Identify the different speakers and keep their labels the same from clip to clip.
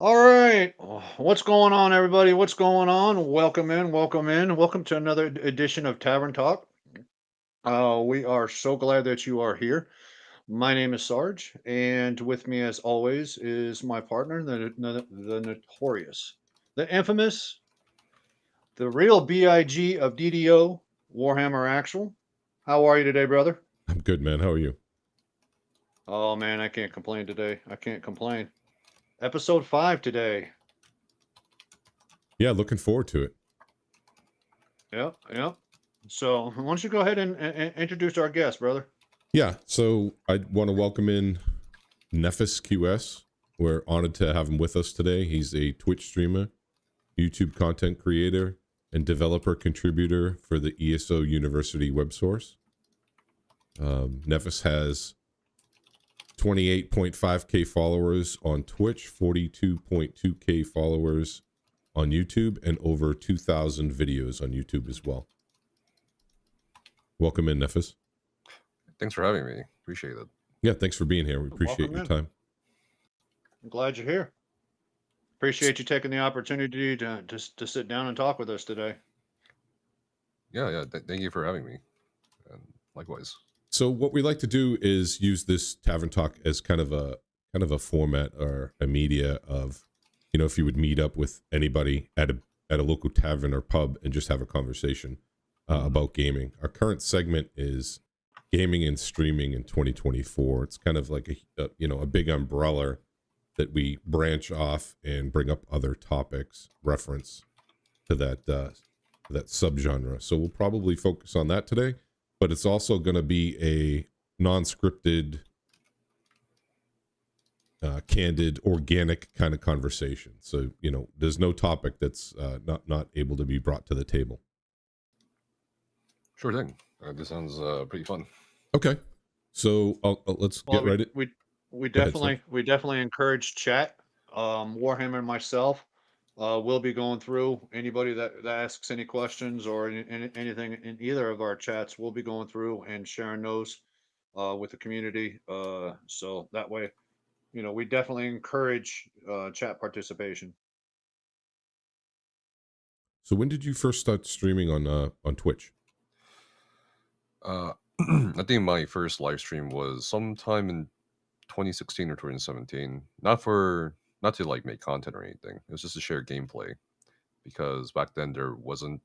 Speaker 1: All right. What's going on, everybody? What's going on? Welcome in. Welcome in. Welcome to another edition of Tavern Talk. We are so glad that you are here. My name is Sarge, and with me, as always, is my partner, the notorious, the infamous, the real BIG of DDO, Warhammer Actual. How are you today, brother?
Speaker 2: I'm good, man. How are you?
Speaker 1: Oh, man, I can't complain today. I can't complain. Episode 5 today.
Speaker 2: Yeah, looking forward to it.
Speaker 1: Yep, yep. So, why don't you go ahead and introduce our guest, brother?
Speaker 2: Yeah, so I want to welcome in NefasQS. We're honored to have him with us today. He's a Twitch streamer, YouTube content creator, and developer contributor for the ESO University web source. Nefas has 28.5K followers on Twitch, 42.2K followers on YouTube, and over 2,000 videos on YouTube as well. Welcome in, Nefas.
Speaker 3: Thanks for having me. Appreciate it.
Speaker 2: Yeah, thanks for being here. We appreciate
Speaker 1: Welcome
Speaker 2: your
Speaker 1: in.
Speaker 2: time.
Speaker 1: I'm glad you're here. Appreciate you taking the opportunity to sit down and talk with us today.
Speaker 3: Yeah. Thank you for having me. And likewise.
Speaker 2: So what we like to do is use this tavern talk as kind of a format or a media of, if you would meet up with anybody at a local tavern or pub and just have a conversation about gaming. Our current segment is gaming and streaming in 2024. It's kind of like a big umbrella that we branch off and bring up other topics reference to that subgenre. So we'll probably focus on that today, but it's also going to be a non-scripted, candid, organic kind of conversation. So there's no topic that's not able to be brought to the table.
Speaker 3: Sure thing. This sounds pretty fun.
Speaker 2: Okay, so let's get right at.
Speaker 1: We
Speaker 2: Go ahead,
Speaker 1: definitely encourage chat. Warhammer and myself will be going through anybody that asks any questions or anything in either of our chats. We'll be going through and sharing those with the community. So that way, we definitely encourage chat participation.
Speaker 2: So when did you first start streaming on Twitch?
Speaker 3: I think my first live stream was sometime in 2016 or 2017. Not to like make content or anything. It was just to share gameplay, because back then there wasn't,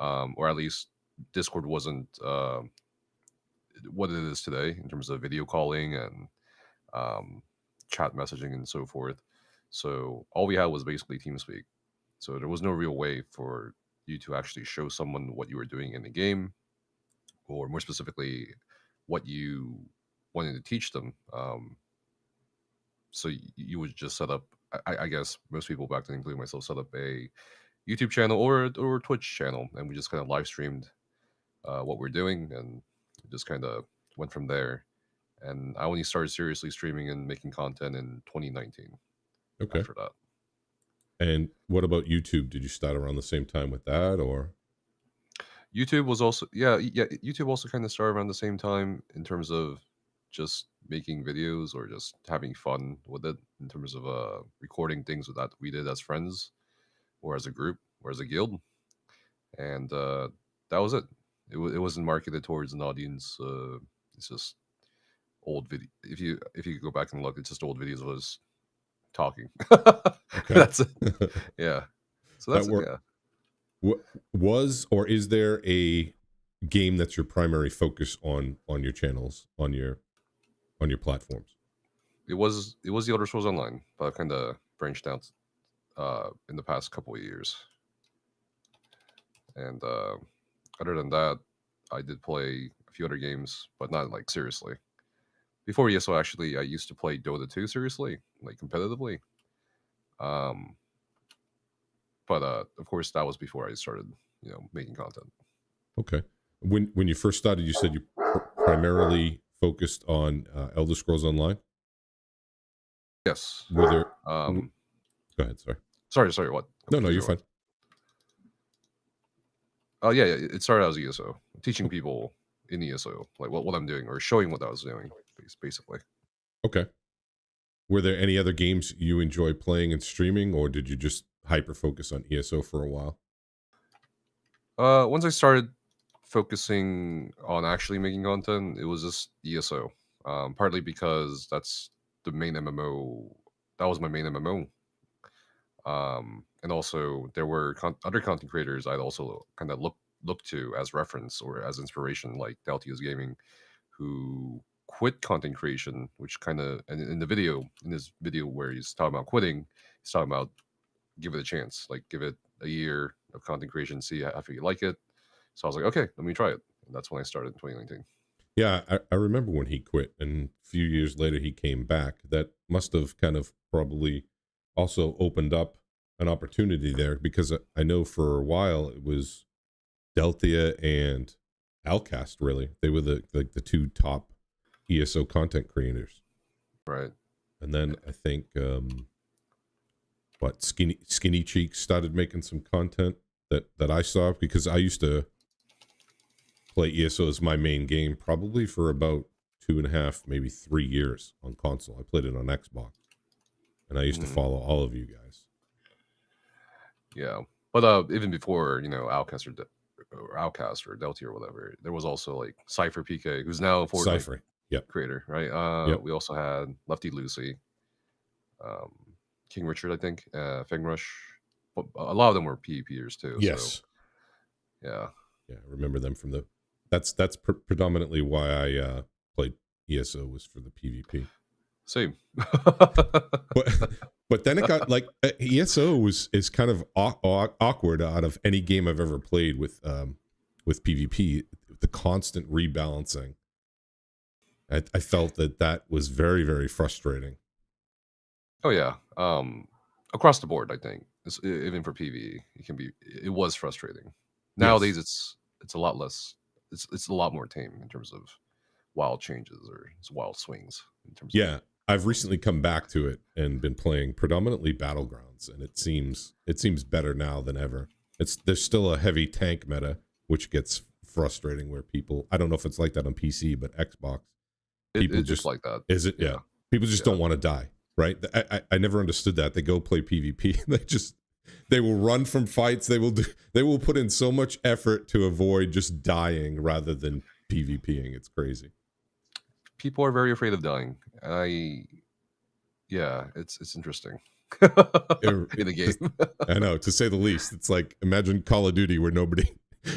Speaker 3: or at least Discord wasn't what it is today in terms of video calling and chat messaging and so forth. So all we had was basically TeamSpeak. So there was no real way for you to actually show someone what you were doing in the game, or more specifically, what you wanted to teach them. So you would just set up. I guess most people back then, including myself, set up a YouTube channel or Twitch channel, and we just kind of live streamed what we're doing, and just kind of went from there. And I only started seriously streaming and making content in 2019.
Speaker 2: Okay.
Speaker 3: After that.
Speaker 2: And what about YouTube? Did you start around the same time with that, or?
Speaker 3: YouTube was also YouTube also kind of started around the same time in terms of just making videos or just having fun with it, in terms of recording things that we did as friends or as a group or as a guild. And that was it. It wasn't marketed towards an audience. It's just old video. If you go back and look, it's just old videos of us talking.
Speaker 2: Okay.
Speaker 3: That's it. Yeah. So that's it. Yeah.
Speaker 2: Was or is there a game that's your primary focus on your channels, on your platforms?
Speaker 3: It was the Elder Scrolls Online, but I've kind of branched out in the past couple of years. And other than that, I did play a few other games, but not like seriously. Before ESO, actually, I used to play Dota 2 seriously, like competitively. But of course, that was before I started, making content.
Speaker 2: Okay. When you first started, you said you primarily focused on Elder Scrolls Online.
Speaker 3: Yes.
Speaker 2: Were there? Go ahead.
Speaker 3: Sorry. What?
Speaker 2: No, you're fine.
Speaker 3: Oh yeah. It started as ESO, teaching people in ESO like what I'm doing, or showing what I was doing, basically.
Speaker 2: Okay. Were there any other games you enjoy playing and streaming, or did you just hyper focus on ESO for a while?
Speaker 3: Once I started focusing on actually making content, it was just ESO. Partly because that's the main MMO. That was my main MMO. And also there were other content creators I'd also kind of look to as reference or as inspiration, like Deltius Gaming, who quit content creation, which kind of and in this video where he's talking about quitting, he's talking about give it a chance, like give it a year of content creation, see if you like it. So I was like, okay, let me try it. And that's when I started in 2019.
Speaker 2: Yeah, I remember when he quit, and a few years later he came back. That must have kind of probably also opened up an opportunity there, because I know for a while it was Deltia and Outcast. Really, they were the two top ESO content creators.
Speaker 3: Right.
Speaker 2: And then I think what Skinny Cheeks started making some content that I saw, because I used to play ESO as my main game probably for about 2.5, maybe 3 years on console. I played it on Xbox, and I used to
Speaker 3: Mhm.
Speaker 2: follow all of you guys.
Speaker 3: Yeah. But even before, Outcast or Delty or whatever, there was also like Cypher PK, who's now a Fortnite
Speaker 2: Cypher. Yep.
Speaker 3: creator, right?
Speaker 2: Yep.
Speaker 3: We also had Lefty Lucy, um, King Richard, I think, Fang Rush. But a lot of them were PvPers too. So
Speaker 2: Yes.
Speaker 3: yeah,
Speaker 2: Yeah, I remember them from the. That's predominantly why I played ESO, was for the PvP.
Speaker 3: same.
Speaker 2: But but then it got like ESO is kind of awkward out of any game I've ever played with PvP. The constant rebalancing. I felt that was very, very frustrating.
Speaker 3: Oh yeah, across the board, I think even for PvE, it was frustrating. Nowadays,
Speaker 2: Yes.
Speaker 3: it's a lot less. It's a lot more tame in terms of wild changes or wild swings in terms of
Speaker 2: Yeah, I've
Speaker 3: points.
Speaker 2: recently come back to it and been playing predominantly Battlegrounds, and it seems better now than ever. There's still a heavy tank meta, which gets frustrating, where people, I don't know if it's like that on PC, but Xbox, people
Speaker 3: It's
Speaker 2: just,
Speaker 3: like that.
Speaker 2: is it? Yeah,
Speaker 3: Yeah,
Speaker 2: people just
Speaker 3: yeah.
Speaker 2: don't want to die, right? I never understood that. They go play PvP, they will run from fights. They will put in so much effort to avoid just dying rather than PvPing. It's crazy.
Speaker 3: People are very afraid of dying. Yeah, it's interesting in a game.
Speaker 2: I know, to say the least. It's like, imagine Call of Duty, where nobody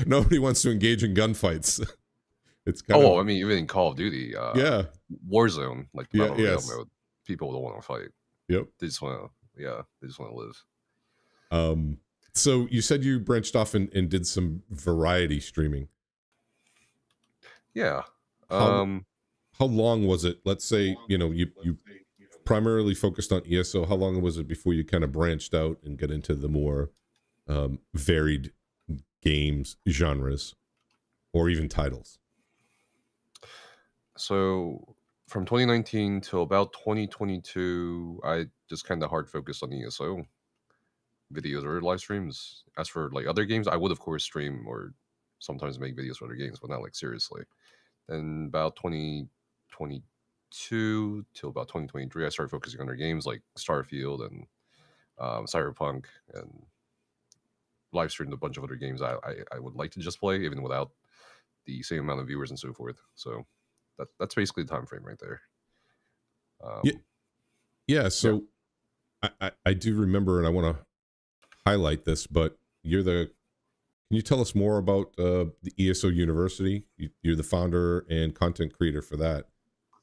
Speaker 2: nobody wants to engage in gunfights. It's kind
Speaker 3: Oh, I
Speaker 2: of,
Speaker 3: mean, even in Call of Duty,
Speaker 2: yeah,
Speaker 3: Warzone, like the
Speaker 2: yeah,
Speaker 3: battle royale
Speaker 2: yes,
Speaker 3: mode, people don't want to fight.
Speaker 2: yep.
Speaker 3: They just want to live.
Speaker 2: Um, so you said you branched off and did some variety streaming.
Speaker 3: Yeah.
Speaker 2: How
Speaker 3: Um,
Speaker 2: how long was it? Let's say, you primarily focused on ESO. How long was it before you kind of branched out and get into the more varied games genres, or even titles?
Speaker 3: so from 2019 till about 2022, I just kind of hard focused on ESO videos or live streams. As for like other games, I would of course stream or sometimes make videos for other games, but not like seriously. Then about 2022 till about 2023, I started focusing on other games like Starfield and Cyberpunk, and live streamed a bunch of other games I would like to just play even without the same amount of viewers and so forth. So that's basically the time frame right there.
Speaker 2: Yeah,
Speaker 3: Um,
Speaker 2: yeah.
Speaker 3: yeah.
Speaker 2: So I do remember, and I want to highlight this, but can you tell us more about the ESO University? You're the founder and content creator for that,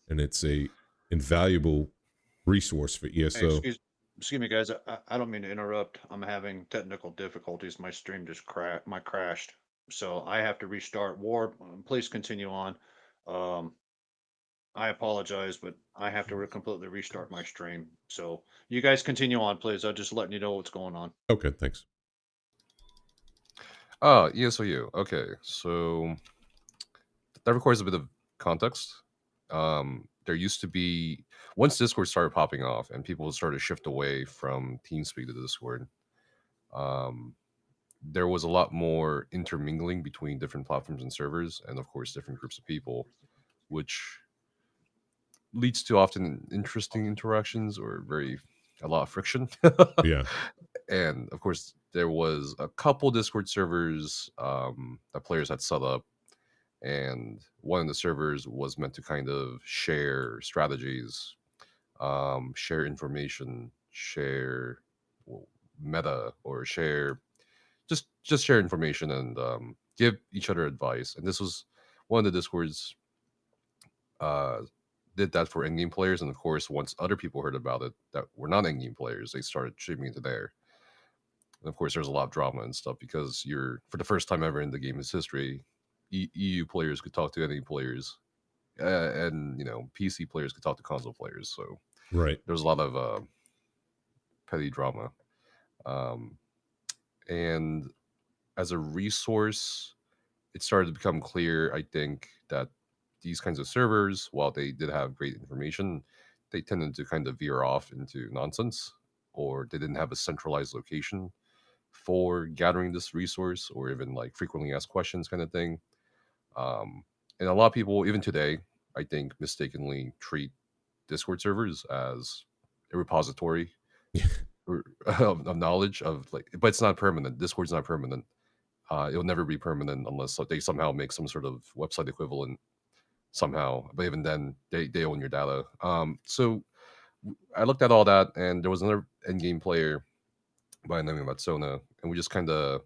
Speaker 2: and it's a invaluable resource for
Speaker 1: Hey,
Speaker 2: ESO.
Speaker 1: excuse me, guys. I don't mean to interrupt. I'm having technical difficulties. My stream just crashed, so I have to restart. War, please continue on. Um, I apologize, but I have to completely restart my stream. So you guys continue on, please. I'm just letting you know what's going on.
Speaker 2: Okay, thanks.
Speaker 3: ESOU. Okay, so that requires a bit of context. There used to be once Discord started popping off and people started to shift away from TeamSpeak to Discord. Um, there was a lot more intermingling between different platforms and servers, and of course, different groups of people, which leads to often interesting interactions or a lot of friction.
Speaker 2: Yeah.
Speaker 3: And of course, there was a couple Discord servers that players had set up, and one of the servers was meant to kind of share strategies, share information, share well, meta, or share just share information and give each other advice. And this was one of the Discords uh, did that for in-game players, and of course, once other people heard about it that were not in-game players, they started streaming into there. And of course, there's a lot of drama and stuff because you're for the first time ever in the game's history, EU players could talk to NA players, and PC players could talk to console players. So
Speaker 2: Right.
Speaker 3: there was a lot of petty drama, um, and as a resource, it started to become clear, I think, that these kinds of servers, while they did have great information, they tended to kind of veer off into nonsense, or they didn't have a centralized location for gathering this resource, or even like frequently asked questions kind of thing. And a lot of people, even today, I think, mistakenly treat Discord servers as a repository of knowledge of like, but it's not permanent. Discord's not permanent. It'll never be permanent unless they somehow make some sort of website equivalent somehow. But even then, they own your data. So I looked at all that, and there was another end game player by the name of Matsona, and we just kind of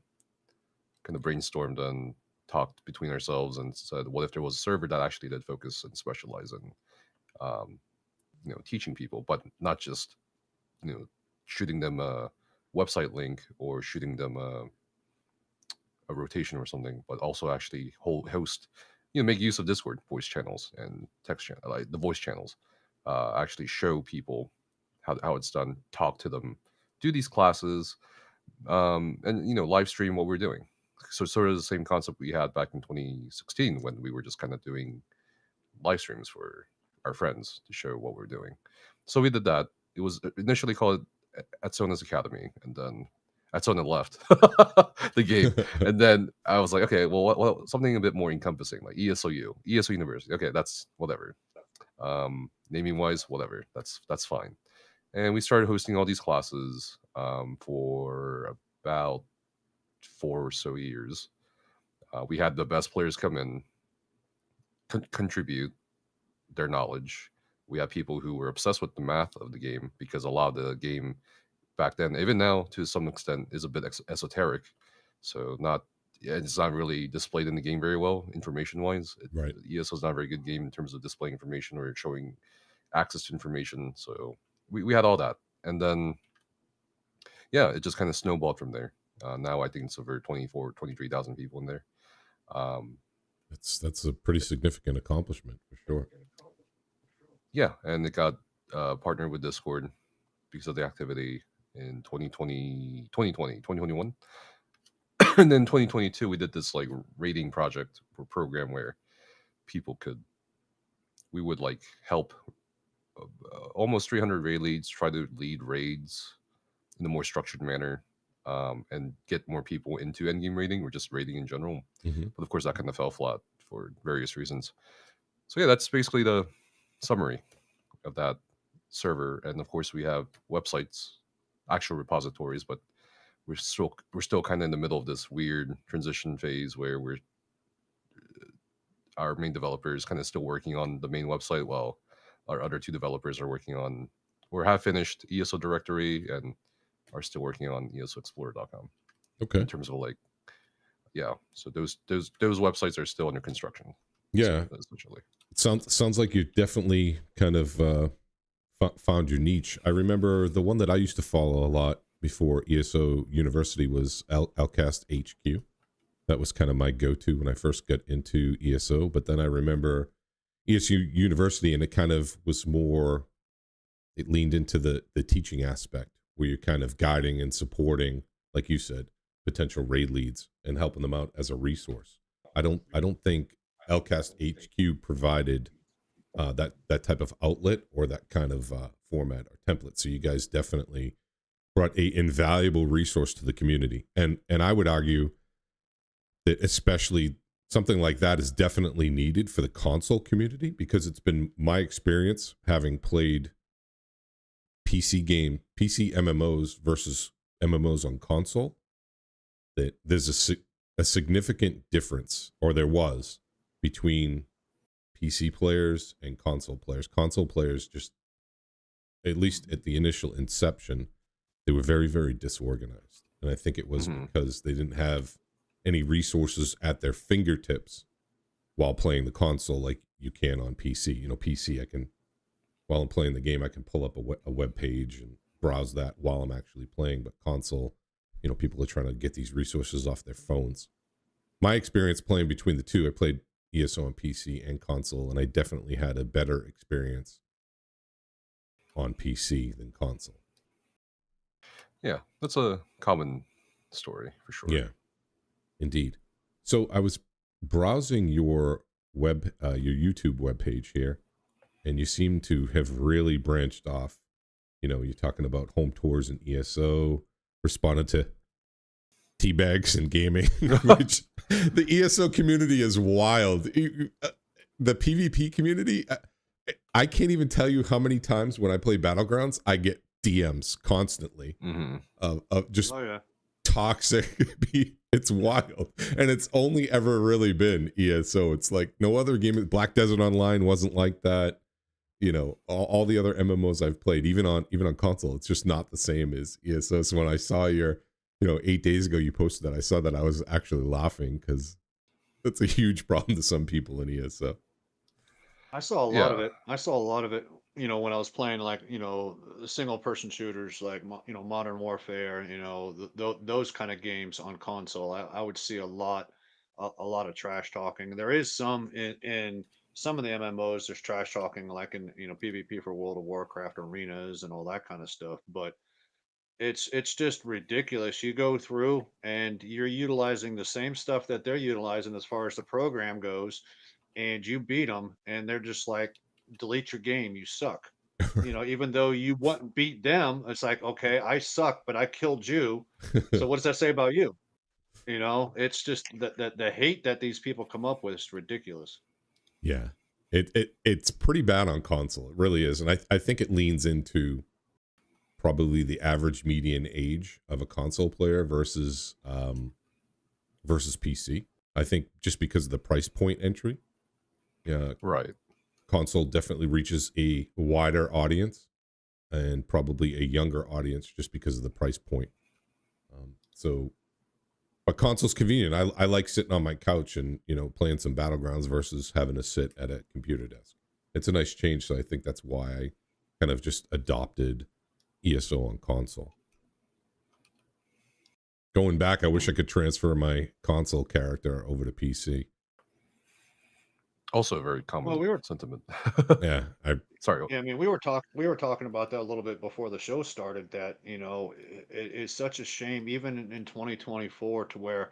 Speaker 3: brainstormed and talked between ourselves and said, what if there was a server that actually did focus and specialize in, um, teaching people, but not just you know shooting them a website link or shooting them a rotation or something, but also actually host, make use of Discord voice channels and text channel, like the voice channels, actually show people how it's done, talk to them, do these classes, and live stream what we're doing. So sort of the same concept we had back in 2016 when we were just kind of doing live streams for our friends to show what we're doing. So we did that. It was initially called Atsona's Academy, and then Atsona left the game. And then I was like, okay, well, something a bit more encompassing, like ESO University. Okay, that's whatever. Naming wise, whatever. That's fine. And we started hosting all these classes for about 4 or so years. We had the best players come in, contribute their knowledge. We had people who were obsessed with the math of the game because a lot of the game back then, even now to some extent, is a bit esoteric. So it's not really displayed in the game very well, information wise.
Speaker 2: Right.
Speaker 3: ESO is not a very good game in terms of displaying information or showing access to information. So we had all that, and then yeah, it just kind of snowballed from there. Now I think it's over 23,000 people in there.
Speaker 2: That's a pretty significant accomplishment for sure.
Speaker 3: Yeah, and it got partnered with Discord because of the activity in 2021. And then 2022 we did this like raiding project or program where we would like help almost 300 raid leads try to lead raids in a more structured manner, and get more people into endgame raiding or just raiding in general.
Speaker 2: Mm-hmm.
Speaker 3: But of course that kind of fell flat for various reasons. So yeah, that's basically the summary of that server. And of course we have websites, actual repositories, but we're still kind of in the middle of this weird transition phase where our main developer is kind of still working on the main website while our other two developers are working on or have finished ESO directory and are still working on ESOexplorer.com.
Speaker 2: Okay.
Speaker 3: In terms of like, yeah, so those websites are still under construction.
Speaker 2: Yeah,
Speaker 3: so, essentially.
Speaker 2: It sounds like you definitely kind of found your niche. I remember the one that I used to follow a lot before ESO University was Alcast HQ. That was kind of my go-to when I first got into ESO. But then I remember ESO University, and it kind of was more. It leaned into the teaching aspect, where you're kind of guiding and supporting, like you said, potential raid leads and helping them out as a resource. I don't think Lcast HQ provided that type of outlet or that kind of format or template. So you guys definitely brought a invaluable resource to the community, and I would argue that especially something like that is definitely needed for the console community, because it's been my experience having played PC MMOs versus MMOs on console, that there's a significant difference, or there was, between PC players and console players. Console players, just at least at the initial inception, they were very, very disorganized. And I think it was because they didn't have any resources at their fingertips while playing the console like you can on PC. You know, PC, while I'm playing the game, I can pull up a web page and browse that while I'm actually playing. But console, you know, people are trying to get these resources off their phones. My experience playing between the two, I played ESO on PC and console, and I definitely had a better experience on PC than console.
Speaker 3: Yeah, that's a common story for sure.
Speaker 2: Yeah, indeed. So I was browsing your YouTube webpage here, and you seem to have really branched off. You know, you're talking about home tours and ESO, responded to teabags and gaming, which the ESO community is wild. The PvP community, I can't even tell you how many times when I play Battlegrounds, I get DMs constantly of just toxic. It's wild. And it's only ever really been ESO. It's like no other game. Black Desert Online wasn't like that. You know, all the other MMOs I've played, even on console, it's just not the same as ESO. So when I saw your, 8 days ago you posted that, I saw that, I was actually laughing, because that's a huge problem to some people in ESO.
Speaker 1: I saw a lot of it. When I was playing, like, single person shooters, like, Modern Warfare, those kind of games on console. I would see a lot of trash talking. There is some in some of the MMOs, there's trash talking, like in, PvP for World of Warcraft arenas and all that kind of stuff. But it's just ridiculous. You go through and you're utilizing the same stuff that they're utilizing as far as the program goes, and you beat them, and they're just like, delete your game, you suck. Even though you wouldn't beat them, it's like, okay, I suck, but I killed you. So what does that say about you? It's just the hate that these people come up with is ridiculous.
Speaker 2: Yeah, it's pretty bad on console. It really is, and I think it leans into probably the average median age of a console player versus PC. I think just because of the price point entry. Yeah,
Speaker 3: right.
Speaker 2: Console definitely reaches a wider audience and probably a younger audience just because of the price point. But console's convenient. I like sitting on my couch and playing some Battlegrounds versus having to sit at a computer desk. It's a nice change, so I think that's why I kind of just adopted ESO on console. Going back, I wish I could transfer my console character over to PC.
Speaker 3: Also a very common sentiment.
Speaker 2: Yeah,
Speaker 3: sorry.
Speaker 1: Yeah, I mean, we were talking about that a little bit before the show started. That it's such a shame, even in 2024, to where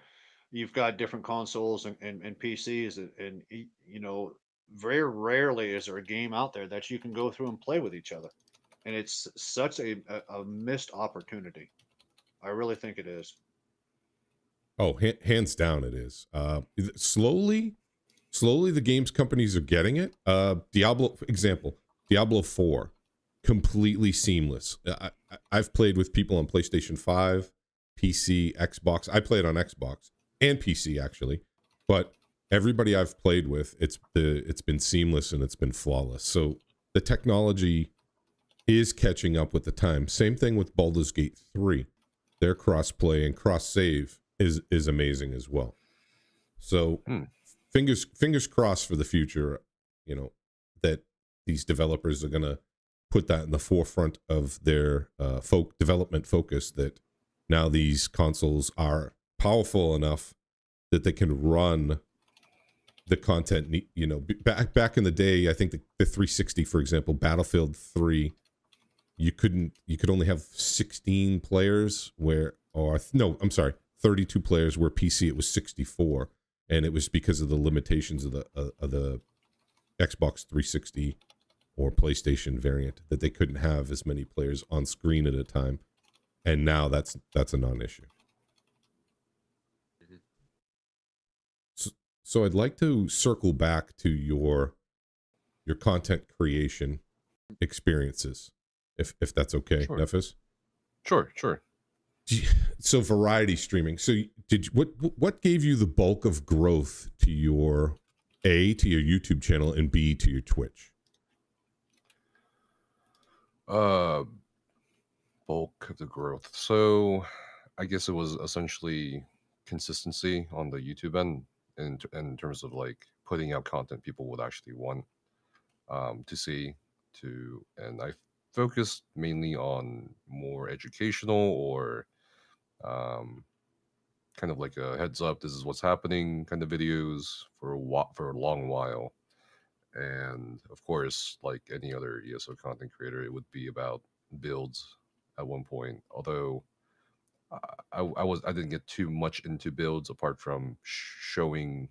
Speaker 1: you've got different consoles and PCs, and very rarely is there a game out there that you can go through and play with each other, and it's such a missed opportunity. I really think it is.
Speaker 2: Oh, hands down, it is. Slowly, the games companies are getting it. Diablo, for example, Diablo 4, completely seamless. I've played with people on PlayStation 5, PC, Xbox. I played on Xbox and PC, actually, but everybody I've played with, it's been seamless and it's been flawless. So the technology is catching up with the time. Same thing with Baldur's Gate 3. Their cross-play and cross-save is amazing as well. So fingers crossed for the future, that these developers are going to put that in the forefront of their development focus, that now these consoles are powerful enough that they can run the content. Back in the day, I think the 360, for example, Battlefield 3, you could only have 16 players, 32 players, where PC it was 64, and it was because of the limitations of the Xbox 360 or PlayStation variant, that they couldn't have as many players on screen at a time. And now that's a non-issue. So I'd like to circle back to your content creation experiences, if that's okay,
Speaker 3: Sure.
Speaker 2: Nefas.
Speaker 3: Sure.
Speaker 2: So variety streaming. So what gave you the bulk of growth to your YouTube channel and B to your Twitch?
Speaker 3: Bulk of the growth. So I guess it was essentially consistency on the YouTube end in terms of like putting out content people would actually want to see and I focused mainly on more educational or um, kind of like a heads up, this is what's happening kind of videos for a long while. And of course, like any other ESO content creator, it would be about builds at one point. Although I didn't get too much into builds apart from showing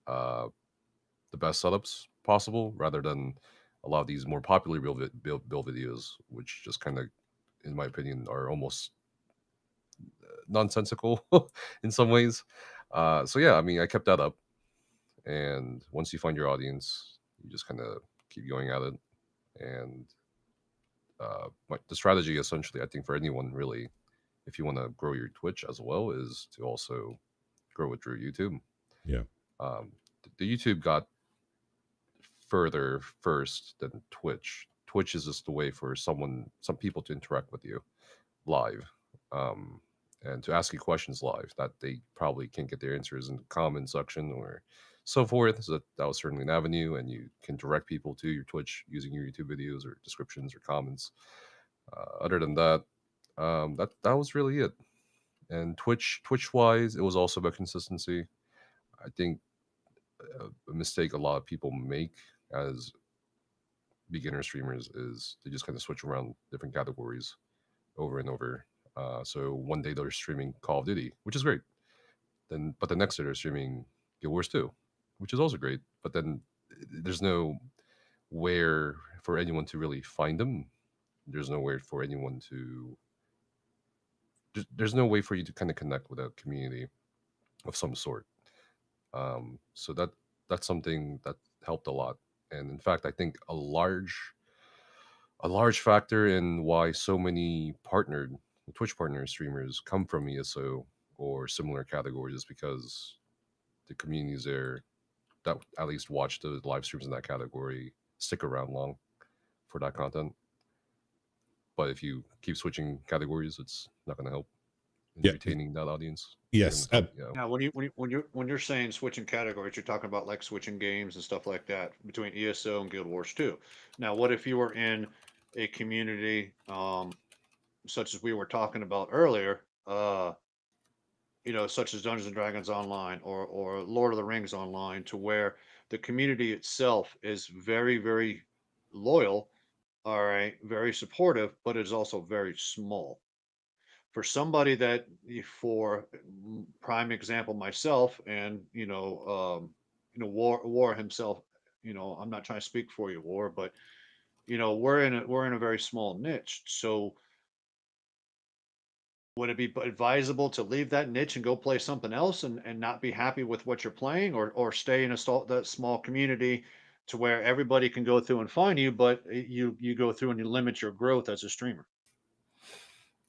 Speaker 3: uh, the best setups possible, rather than a lot of these more popular build videos, which just kind of, in my opinion, are almost nonsensical in some ways. So yeah, I mean, I kept that up, and once you find your audience, you just kind of keep going at it. And the strategy, essentially, I think for anyone really, if you want to grow your Twitch as well, is to also grow it through YouTube.
Speaker 2: Yeah.
Speaker 3: The YouTube got further first than Twitch. Twitch is just a way for some people to interact with you live, um, and to ask you questions live that they probably can't get their answers in the comment section or so forth. So that was certainly an avenue, and you can direct people to your Twitch using your YouTube videos or descriptions or comments. Other than that, that was really it. And Twitch wise, it was also about consistency. I think a mistake a lot of people make as beginner streamers is they just kind of switch around different categories over and over. So one day they're streaming Call of Duty, which is great. But the next day they're streaming Guild Wars 2, which is also great. But then there's no where for anyone to really find them. There's nowhere for anyone to. There's no way for you to kind of connect with a community of some sort. So that's something that helped a lot. And in fact, I think a large factor in why so many partnered Twitch partner streamers come from ESO or similar categories is because the communities there that at least watch the live streams in that category stick around long for that content. But if you keep switching categories, it's not going to help in
Speaker 2: Yeah.
Speaker 3: retaining that audience.
Speaker 2: Yes.
Speaker 1: Now, when you're saying switching categories, you're talking about like switching games and stuff like that between ESO and Guild Wars 2. Now, what if you were in a community such as we were talking about earlier, such as Dungeons and Dragons Online or Lord of the Rings Online, to where the community itself is very, very loyal, all right, very supportive, but it's also very small. For somebody that, for prime example, myself, and War himself, I'm not trying to speak for you, War, but we're in a very small niche. So would it be advisable to leave that niche and go play something else and not be happy with what you're playing, or stay in that small community to where everybody can go through and find you, but you go through and you limit your growth as a streamer?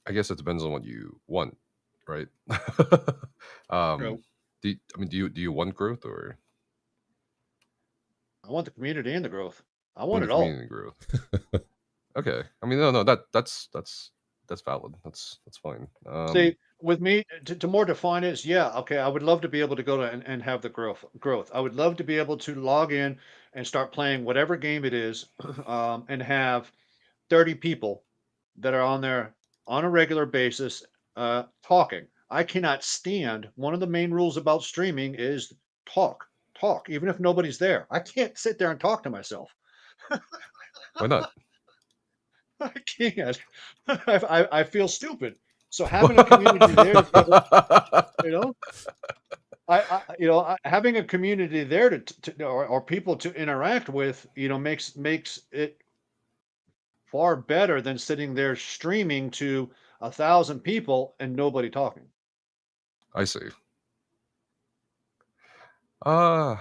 Speaker 3: I guess it depends on what you want, right?
Speaker 1: True.
Speaker 3: Do you want growth or
Speaker 1: I want the community and the growth. I
Speaker 3: want
Speaker 1: want
Speaker 3: the
Speaker 1: it all.
Speaker 3: community growth? Okay. I mean, no, that's valid. That's fine.
Speaker 1: See, with me, to more define it is, yeah, okay, I would love to be able to go to and have the growth. I would love to be able to log in and start playing whatever game it is, and have 30 people that are on there on a regular basis, talking. I cannot stand, one of the main rules about streaming is talk, even if nobody's there. I can't sit there and talk to myself.
Speaker 3: Why not?
Speaker 1: I can't. I feel stupid. So having a community there to be able, you know, having a community there or people to interact with, makes it far better than sitting there streaming to 1,000 people and nobody talking.
Speaker 3: I see. Uh,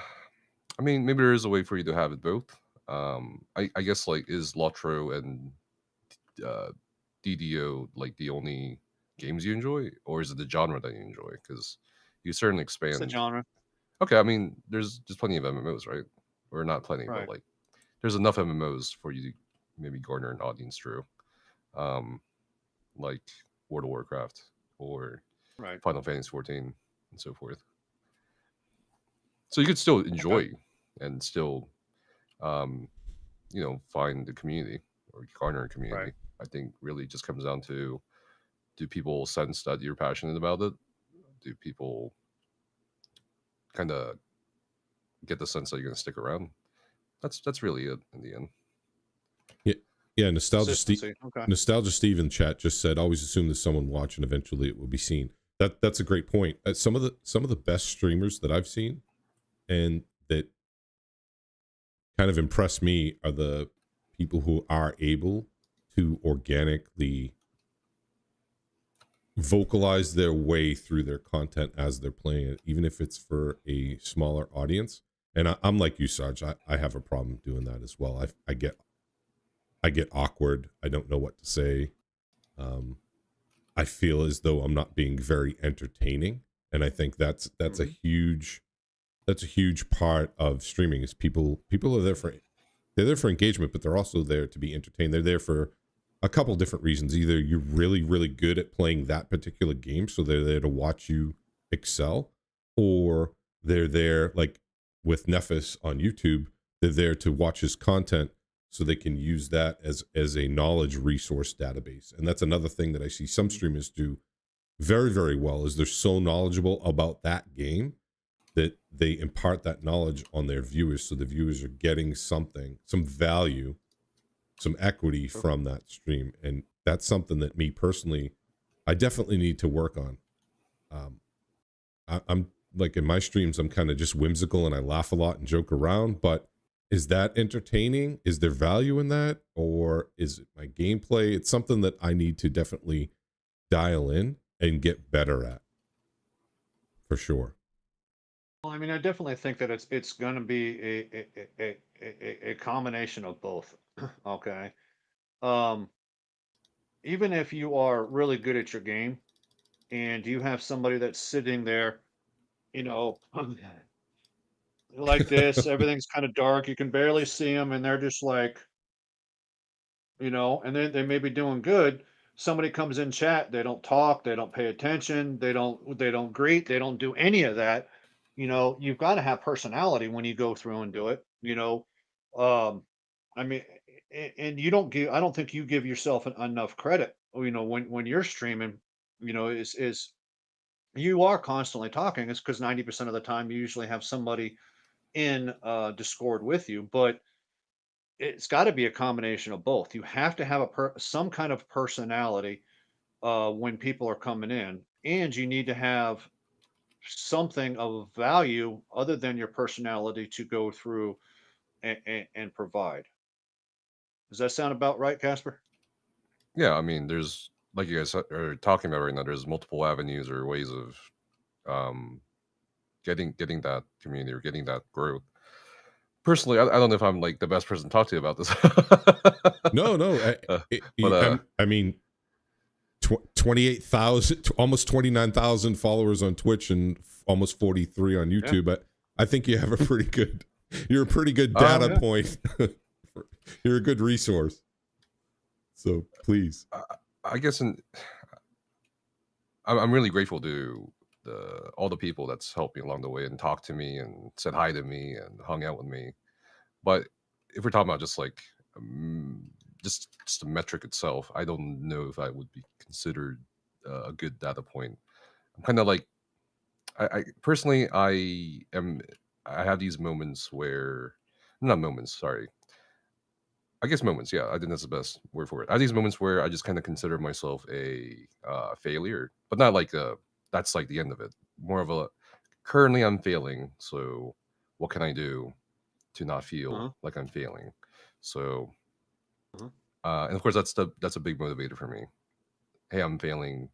Speaker 3: I mean, maybe there is a way for you to have it both. I guess like is Lotro and uh, DDO like the only games you enjoy, or is it the genre that you enjoy? Because you certainly
Speaker 1: It's the
Speaker 3: expand.
Speaker 1: genre,
Speaker 3: Okay, I mean, there's plenty of MMOs, right? Or not plenty, but
Speaker 1: right?
Speaker 3: like there's enough MMOs for you to maybe garner an audience through, um, like World of Warcraft or
Speaker 1: Right.
Speaker 3: Final Fantasy 14 and so forth. So you could still
Speaker 1: Okay.
Speaker 3: enjoy and still, um, find the community or garner a
Speaker 1: Right.
Speaker 3: community. I think really just comes down to, do people sense that you're passionate about it? Do people kind of get the sense that you're going to stick around? That's really it in the end.
Speaker 2: Yeah, yeah.
Speaker 1: Consistency. Okay.
Speaker 2: Nostalgia Steve in chat just said, "Always assume there's someone watching. Eventually, it will be seen." That's a great point. Some of the best streamers that I've seen and that kind of impress me are the people who are able to organically vocalize their way through their content as they're playing it, even if it's for a smaller audience. And I'm like you, Sarge. I have a problem doing that as well. I get awkward. I don't know what to say. Um, I feel as though I'm not being very entertaining, and I think
Speaker 1: Hmm.
Speaker 2: that's a huge part of streaming. Is people are there for, they're there for engagement, but they're also there to be entertained. They're there for a couple different reasons. Either you're really good at playing that particular game, so they're there to watch you excel, or they're there like with Nefas on YouTube. They're there to watch his content so they can use that as a knowledge resource database. And that's another thing that I see some streamers do very well, is they're so knowledgeable about that game that they impart that knowledge on their viewers, so the viewers are getting something, some value, some equity from that stream. And that's something that me personally, I definitely need to work on. um, I'm like, in my streams, I'm kind of just whimsical and I laugh a lot and joke around, but is that entertaining? Is there value in that? Or is it my gameplay? It's something that I need to definitely dial in and get better at, for sure.
Speaker 1: Well, I mean, I definitely think that it's going to be a combination of both. Okay. Um, Even if you are really good at your game and you have somebody that's sitting there, you know, like this, everything's kind of dark, you can barely see them, and they're just like, and then they may be doing good. Somebody comes in chat, they don't talk, they don't pay attention, they don't greet, they don't do any of that. You've got to have personality when you go through and do it. Um, I mean, and you don't give. I don't think you give yourself enough credit. When you're streaming, is you are constantly talking. It's because 90% of the time you usually have somebody in Discord with you, but it's gotta be a combination of both. You have to have some kind of personality, when people are coming in, and you need to have something of value other than your personality to go through and provide. Does that sound about right, Casper?
Speaker 3: Yeah, I mean, there's like you guys are talking about right now. There's multiple avenues or ways of um, getting that community or getting that growth. Personally, I don't know if I'm like the best person to talk to you about this,
Speaker 2: No, no.
Speaker 3: uh, but
Speaker 2: I mean, 28,000, almost 29,000 followers on Twitch and almost 43 on
Speaker 1: Yeah.
Speaker 2: YouTube. I think you have a pretty good, you're a pretty good data
Speaker 3: um,
Speaker 1: Yeah.
Speaker 2: point. You're a good resource. So please.
Speaker 3: I, I guess I'm really grateful to all the people that's helped me along the way and talked to me and said hi to me and hung out with me. But if we're talking about just like just the metric itself, I don't know if I would be considered a good data point. I'm kind of like I personally I have these moments where, not moments, sorry. I guess moments, yeah, I think that's the best word for it. I have these moments where I just kind of consider myself a failure, but not like that's like the end of it. More of a, currently I'm failing, so what can I do to not feel
Speaker 1: Uh-huh.
Speaker 3: like I'm failing? So,
Speaker 1: Uh-huh.
Speaker 3: and of course that's a big motivator for me. Hey, I'm failing.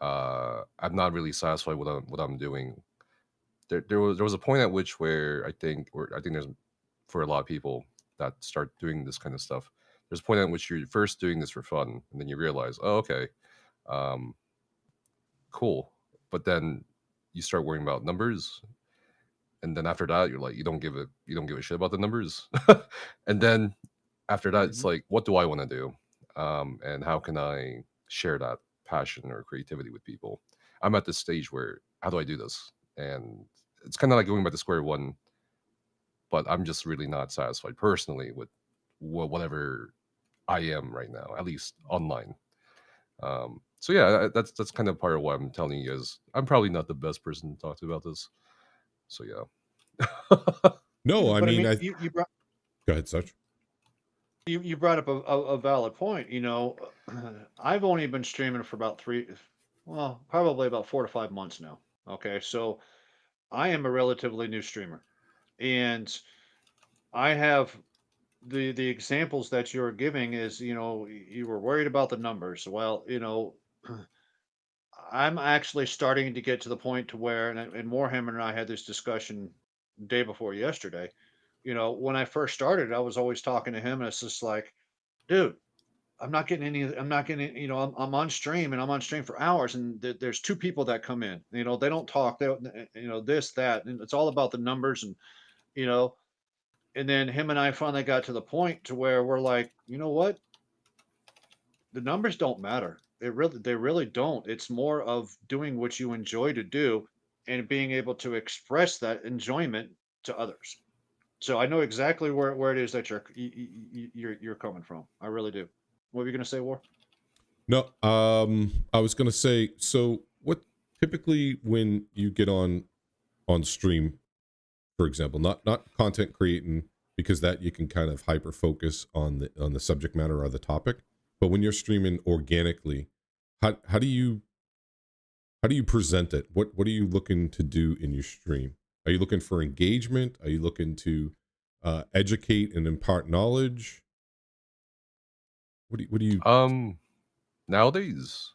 Speaker 3: I'm not really satisfied with what I'm doing. there was a point at which where I think there's for a lot of people that start doing this kind of stuff. There's a point at which you're first doing this for fun, and then you realize, oh, okay, um, cool. But then you start worrying about numbers, and then after that, you're like, you don't give a shit about the numbers, and then after that, it's
Speaker 1: Mhm.
Speaker 3: like, what do I want to do, and how can I share that passion or creativity with people? I'm at this stage where how do I do this? And it's kind of like going back to square one, but I'm just really not satisfied personally with whatever I am right now, at least online. So yeah, that's kind of part of why I'm telling you guys. I'm probably not the best person to talk to about this. So yeah.
Speaker 2: No, I
Speaker 1: But I
Speaker 2: mean,
Speaker 1: mean,
Speaker 2: I
Speaker 1: you brought
Speaker 2: go ahead, Such.
Speaker 1: you brought up a valid point. I've only been streaming for about well, probably about 4 to 5 months now. Okay, so I am a relatively new streamer, and I have the examples that you're giving is, you were worried about the numbers. Well, I'm actually starting to get to the point to where, and Warhammer and I had this discussion day before yesterday. When I first started, I was always talking to him, and it's just like, dude, I'm not getting, I'm on stream and I'm on stream for hours, and there's two people that come in. They don't talk. They don't, this, that, and it's all about the numbers, you know, and then him and I finally got to the point to where we're like, you know what? The numbers don't matter. They really don't. It's more of doing what you enjoy to do and being able to express that enjoyment to others. So I know exactly where it is that you're coming from. I really do. What were you going to say, War?
Speaker 2: No, I was gonna say. So, what typically when you get on stream, for example, not content creating, because that you can kind of hyper focus on the subject matter or the topic, but when you're streaming organically, how do you present it? What are you looking to do in your stream? Are you looking for engagement? Are you looking to educate and impart knowledge? What do you?
Speaker 3: um, Nowadays,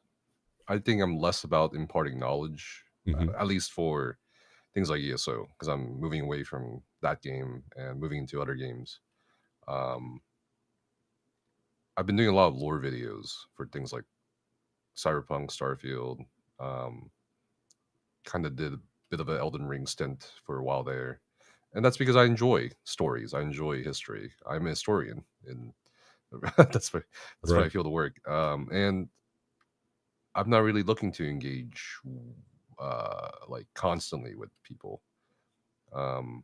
Speaker 3: I think I'm less about imparting knowledge,
Speaker 2: Mhm.
Speaker 3: at least for things like ESO, because I'm moving away from that game and moving into other games. Um, I've been doing a lot of lore videos for things like Cyberpunk, Starfield. Um, Kind of did a bit of an Elden Ring stint for a while there, and that's because I enjoy stories. I enjoy history. I'm a historian, and that's why I
Speaker 2: Right.
Speaker 3: feel the work. And I'm not really looking to engage like constantly with people. Um,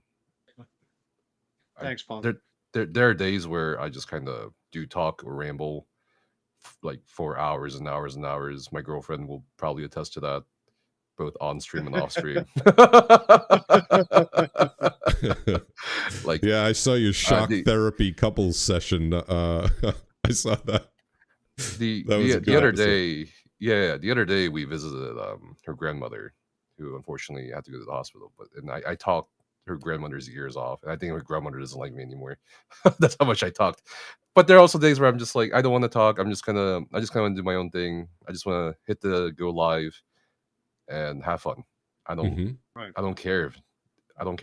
Speaker 3: I
Speaker 1: Thanks, Punk.
Speaker 3: there there are days where I just kind of do talk or ramble like for hours and hours and hours. My girlfriend will probably attest to that, both on stream and off stream. Like
Speaker 2: Yeah, I saw your shock
Speaker 3: the
Speaker 2: therapy couples session. I saw that.
Speaker 3: the
Speaker 2: That was a
Speaker 3: the the
Speaker 2: good
Speaker 3: other
Speaker 2: episode.
Speaker 3: day, yeah, the other day we visited her grandmother, who unfortunately had to go to the hospital. But and I talked her grandmother's ears off, and I think her grandmother doesn't like me anymore. That's how much I talked. But there are also days where I'm just like, I don't want to talk. I just kind of want to do my own thing. I just want to hit the go live and have fun. I don't
Speaker 2: Hmm.
Speaker 1: Right.
Speaker 3: I don't care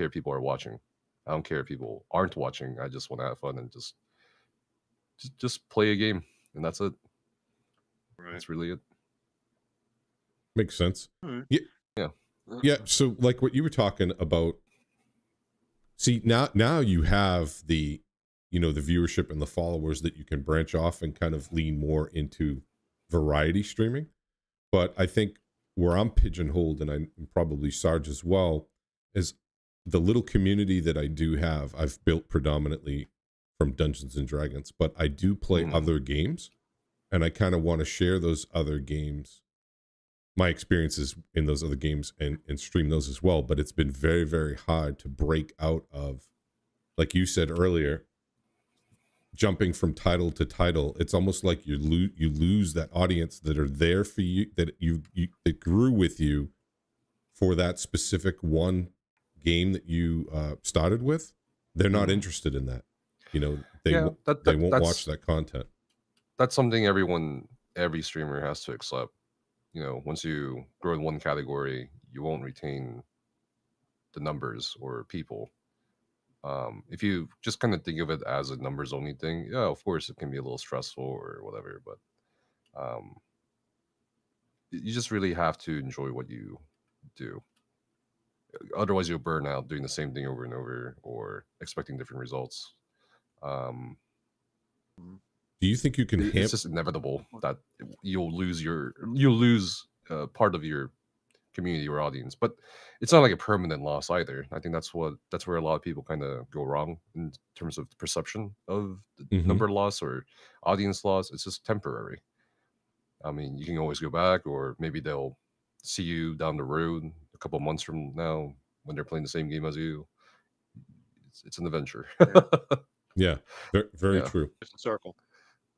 Speaker 3: if people are watching. I don't care if people aren't watching. I just want to have fun and just play a game, and that's it.
Speaker 1: Right.
Speaker 3: That's really it.
Speaker 2: Makes sense.
Speaker 1: All right.
Speaker 2: Yeah,
Speaker 3: Yeah.
Speaker 2: yeah. So, like what you were talking about. See, now you have the viewership and the followers that you can branch off and kind of lean more into variety streaming. But I think where I'm pigeonholed, and I'm probably Sarge as well, is the little community that I do have. I've built predominantly from Dungeons and Dragons, but I do play
Speaker 3: Mhm.
Speaker 2: other games, and I kind of want to share those other games, my experiences in those other games, and stream those as well. But it's been very, very hard to break out of, like you said earlier, jumping from title to title. It's almost like you lose that audience that are there for you, that that grew with you for that specific one game that you started with. They're not
Speaker 3: Mhm.
Speaker 2: interested in that. You know, they
Speaker 3: Yeah,
Speaker 2: w-
Speaker 3: that
Speaker 2: they
Speaker 3: that
Speaker 2: won't watch
Speaker 3: that's
Speaker 2: that content.
Speaker 3: that's something every streamer has to accept. Once you grow in one category, you won't retain the numbers or people. If you just kind of think of it as a numbers only thing, yeah, of course it can be a little stressful or whatever, but you just really have to enjoy what you do. Otherwise, you'll burn out doing the same thing over and over or expecting different results. Um,
Speaker 2: Do you think you can
Speaker 3: it's just inevitable that you'll lose part of your community or audience, but it's not like a permanent loss either. I think that's where a lot of people kind of go wrong in terms of the perception of the number loss or audience loss. It's just temporary. I mean, you can always go back, or maybe they'll see you down the road a couple months from now when they're playing the same game as you. It's an adventure.
Speaker 2: Yeah, very
Speaker 3: Yeah.
Speaker 2: true.
Speaker 1: It's a circle.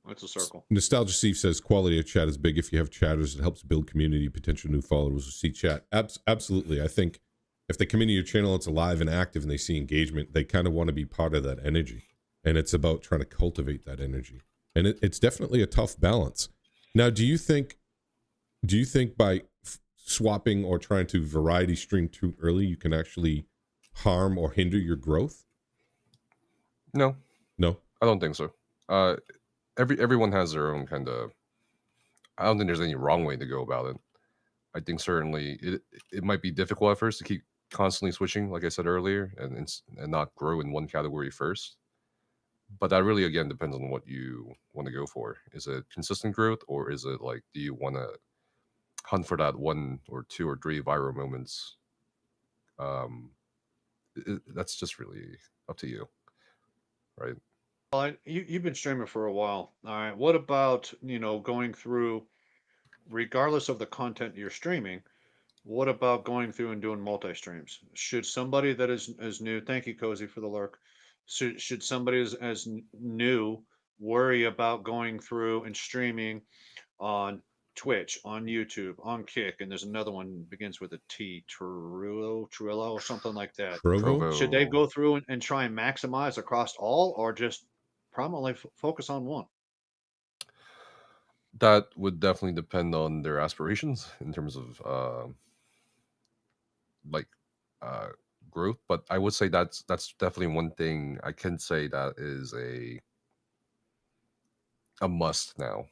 Speaker 1: It's a circle.
Speaker 2: Nostalgia Steve says quality of chat is big. If you have chatters, it helps build community. Potential new followers will see chat. Absolutely. I think if they come into your channel, it's alive and active, and they see engagement, they kind of want to be part of that energy. And it's about trying to cultivate that energy. And it's definitely a tough balance. Now, do you think by swapping or trying to variety stream too early, you can actually harm or hinder your growth?
Speaker 3: No,
Speaker 2: No.
Speaker 3: I don't think so. Everyone has their own kind of. I don't think there's any wrong way to go about it. I think certainly it might be difficult at first to keep constantly switching, like I said earlier, and not grow in one category first. But that really again depends on what you want to go for. Is it consistent growth, or is it like, do you want to hunt for that 1 or 2 or 3 viral moments? That's just really up to you, right?
Speaker 1: Well, you've been streaming for a while. All right. What about, going through, regardless of the content you're streaming, what about going through and doing multi streams? Should somebody that is new, thank you, Cozy, for the lurk. Should somebody new worry about going through and streaming on Twitch, on YouTube, on Kick, and there's another one begins with a T, Trillo, or something like that.
Speaker 2: Trovo?
Speaker 1: Should they go through and try and maximize across all, or just prominently focus on one?
Speaker 3: That would definitely depend on their aspirations in terms of like uh, growth. But I would say that's definitely one thing I can say that is a must now,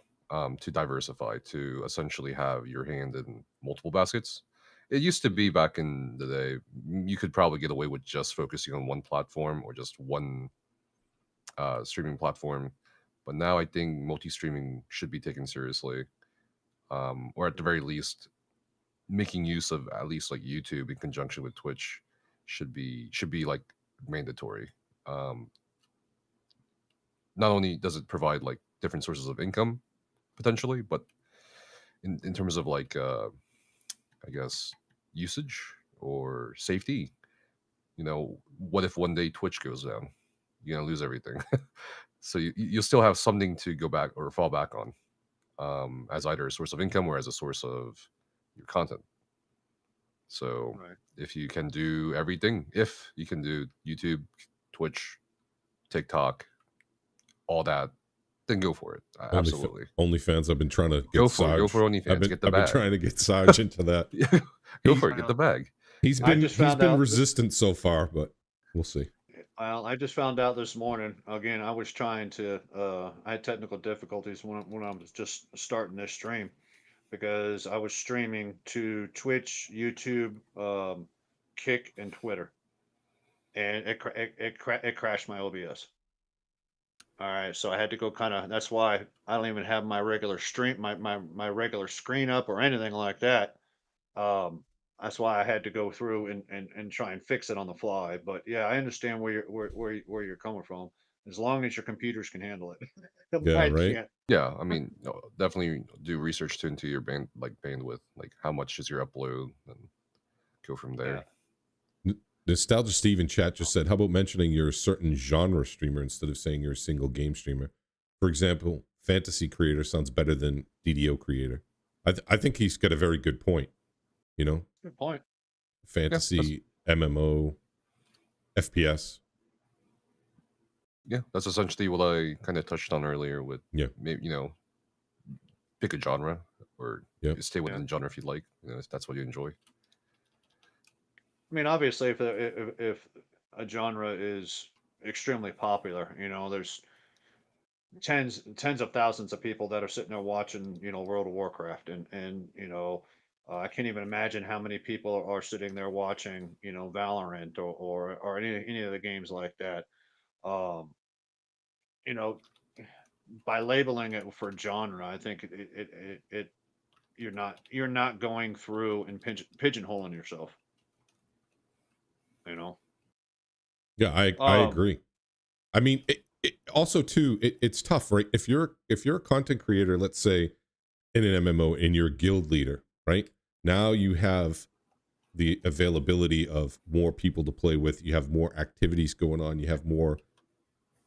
Speaker 3: to diversify, to essentially have your hand in multiple baskets. It used to be back in the day, you could probably get away with just focusing on one platform or just one streaming platform. But now I think multi-streaming should be taken seriously, or at the very least, making use of at least like YouTube in conjunction with Twitch should be like mandatory. Um, Not only does it provide like different sources of income potentially, but in terms of like I guess usage or safety, what if one day Twitch goes down? You're gonna lose everything. So you'll still have something to go back or fall back on, as either a source of income or as a source of your content. So
Speaker 1: Right.
Speaker 3: if you can do everything, if you can do YouTube, Twitch, TikTok, all that, then go for it. Absolutely.
Speaker 2: OnlyFans. I've been trying to get
Speaker 3: Go
Speaker 2: Sarge.
Speaker 3: for OnlyFans.
Speaker 2: I've
Speaker 3: Get the
Speaker 2: been
Speaker 3: bag.
Speaker 2: trying to get Sarge into that.
Speaker 3: Go for it. Get the bag.
Speaker 2: He's
Speaker 1: I
Speaker 2: been
Speaker 1: just found out
Speaker 2: resistant so far, but we'll see.
Speaker 1: Well, I just found out this morning. Again, I was trying to. I had technical difficulties when I was just starting this stream because I was streaming to Twitch, YouTube, Kick, and Twitter, and it crashed my OBS. All right, so I had to go kind of. That's why I don't even have my regular stream, my regular screen up or anything like that. Um, that's why I had to go through and try and fix it on the fly. But yeah, I understand where you're coming from. As long as your computers can handle it.
Speaker 2: Yeah,
Speaker 1: Mine
Speaker 2: right.
Speaker 1: can't.
Speaker 3: Yeah, I mean, definitely do research into your bandwidth, like how much is your upload, and go from there.
Speaker 2: Nostalgia Steve in chat just said, how about mentioning you're a certain genre streamer instead of saying you're a single game streamer? For example, fantasy creator sounds better than DDO creator. I think he's got a very good point.
Speaker 1: Good point.
Speaker 2: Fantasy, MMO, FPS.
Speaker 3: Yeah, that's essentially what I kind of touched on earlier with, maybe, pick a genre or stay within the genre if you like, if that's what you enjoy.
Speaker 1: I mean, obviously, if a genre is extremely popular, there's tens of thousands of people that are sitting there watching, World of Warcraft, and I can't even imagine how many people are sitting there watching, Valorant or any of the games like that. Um, you know, by labeling it for genre, I think it you're not going through and pigeonholing yourself. You know.
Speaker 2: Yeah, I
Speaker 1: Um,
Speaker 2: agree. I mean, also too, it's tough, right? If you're a content creator, let's say in an MMO, and you're a guild leader, right? Now you have the availability of more people to play with. You have more activities going on. You have more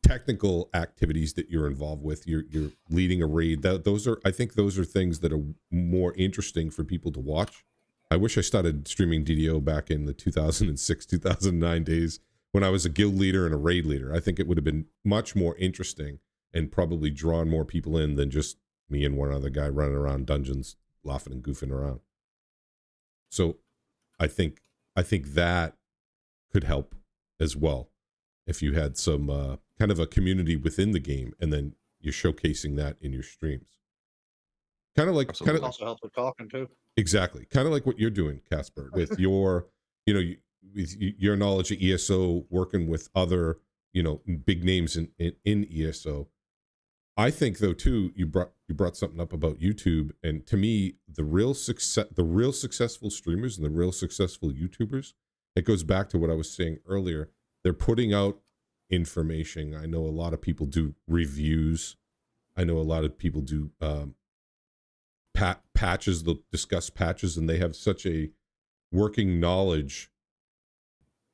Speaker 2: technical activities that you're involved with. You're leading a raid. Those are, I think, those are things that are more interesting for people to watch. I wish I started streaming DDO back in the 2006 2009 days when I was a guild leader and a raid leader. I think it would have been much more interesting and probably drawn more people in than just me and one other guy running around dungeons laughing and goofing around. So I think that could help as well if you had some kind of a community within the game, and then you're showcasing that in your streams. Kind of like,
Speaker 1: it
Speaker 3: Absolutely.
Speaker 1: also helps with talking too.
Speaker 2: exactly, kind of like what you're doing, Casper, with your, with your knowledge of ESO, working with other, big names in ESO. I think though too, you brought something up about YouTube, and to me, the real successful streamers and the real successful YouTubers, it goes back to what I was saying earlier. They're putting out information. I know a lot of people do reviews. I know a lot of people do patches. They'll discuss patches, and they have such a working knowledge